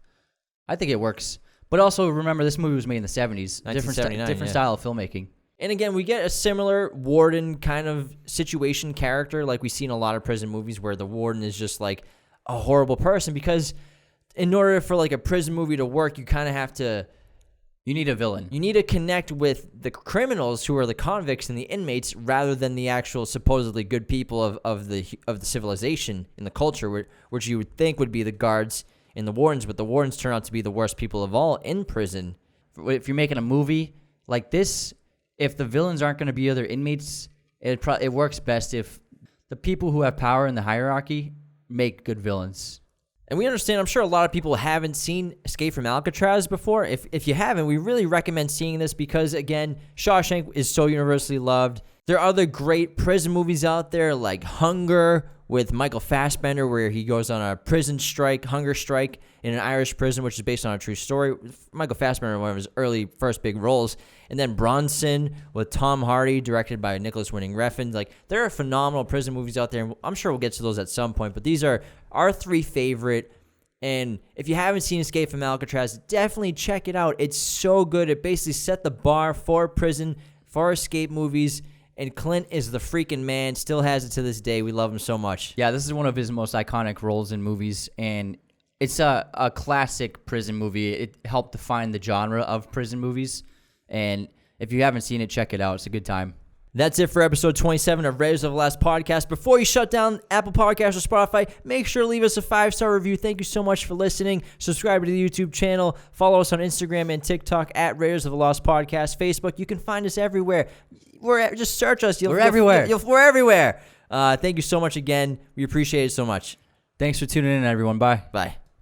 I think it works. But also, remember, this movie was made in the 70s. Different style of filmmaking. And again, we get a similar warden kind of situation character like we see in a lot of prison movies where the warden is just like a horrible person, because in order for like a prison movie to work, you kind of have to... You need a villain. You need to connect with the criminals who are the convicts and the inmates rather than the actual supposedly good people of the civilization and the culture, which you would think would be the guards and the wardens, but the wardens turn out to be the worst people of all in prison. If you're making a movie like this, if the villains aren't going to be other inmates, it works best if the people who have power in the hierarchy make good villains. And we understand, I'm sure a lot of people haven't seen Escape from Alcatraz before. If you haven't, we really recommend seeing this because, again, Shawshank is so universally loved. There are other great prison movies out there like Hunger with Michael Fassbender, where he goes on a prison strike, hunger strike in an Irish prison, which is based on a true story. Michael Fassbender, one of his first big roles. And then Bronson with Tom Hardy, directed by Nicholas Winding Refn. Like, there are phenomenal prison movies out there, and I'm sure we'll get to those at some point, but these are our three favorite. And if you haven't seen Escape from Alcatraz, definitely check it out. It's so good. It basically set the bar for prison, for escape movies, and Clint is the freaking man, still has it to this day. We love him so much. Yeah, this is one of his most iconic roles in movies, and it's a classic prison movie. It helped define the genre of prison movies, and if you haven't seen it, check it out. It's a good time. That's it for episode 27 of Raiders of the Lost Podcast. Before you shut down Apple Podcasts or Spotify, make sure to leave us a 5-star review. Thank you so much for listening. Subscribe to the YouTube channel. Follow us on Instagram and TikTok at Raiders of the Lost Podcast. Facebook, you can find us everywhere. Just search us. We're everywhere. We're everywhere. Thank you so much again. We appreciate it so much. Thanks for tuning in, everyone. Bye. Bye.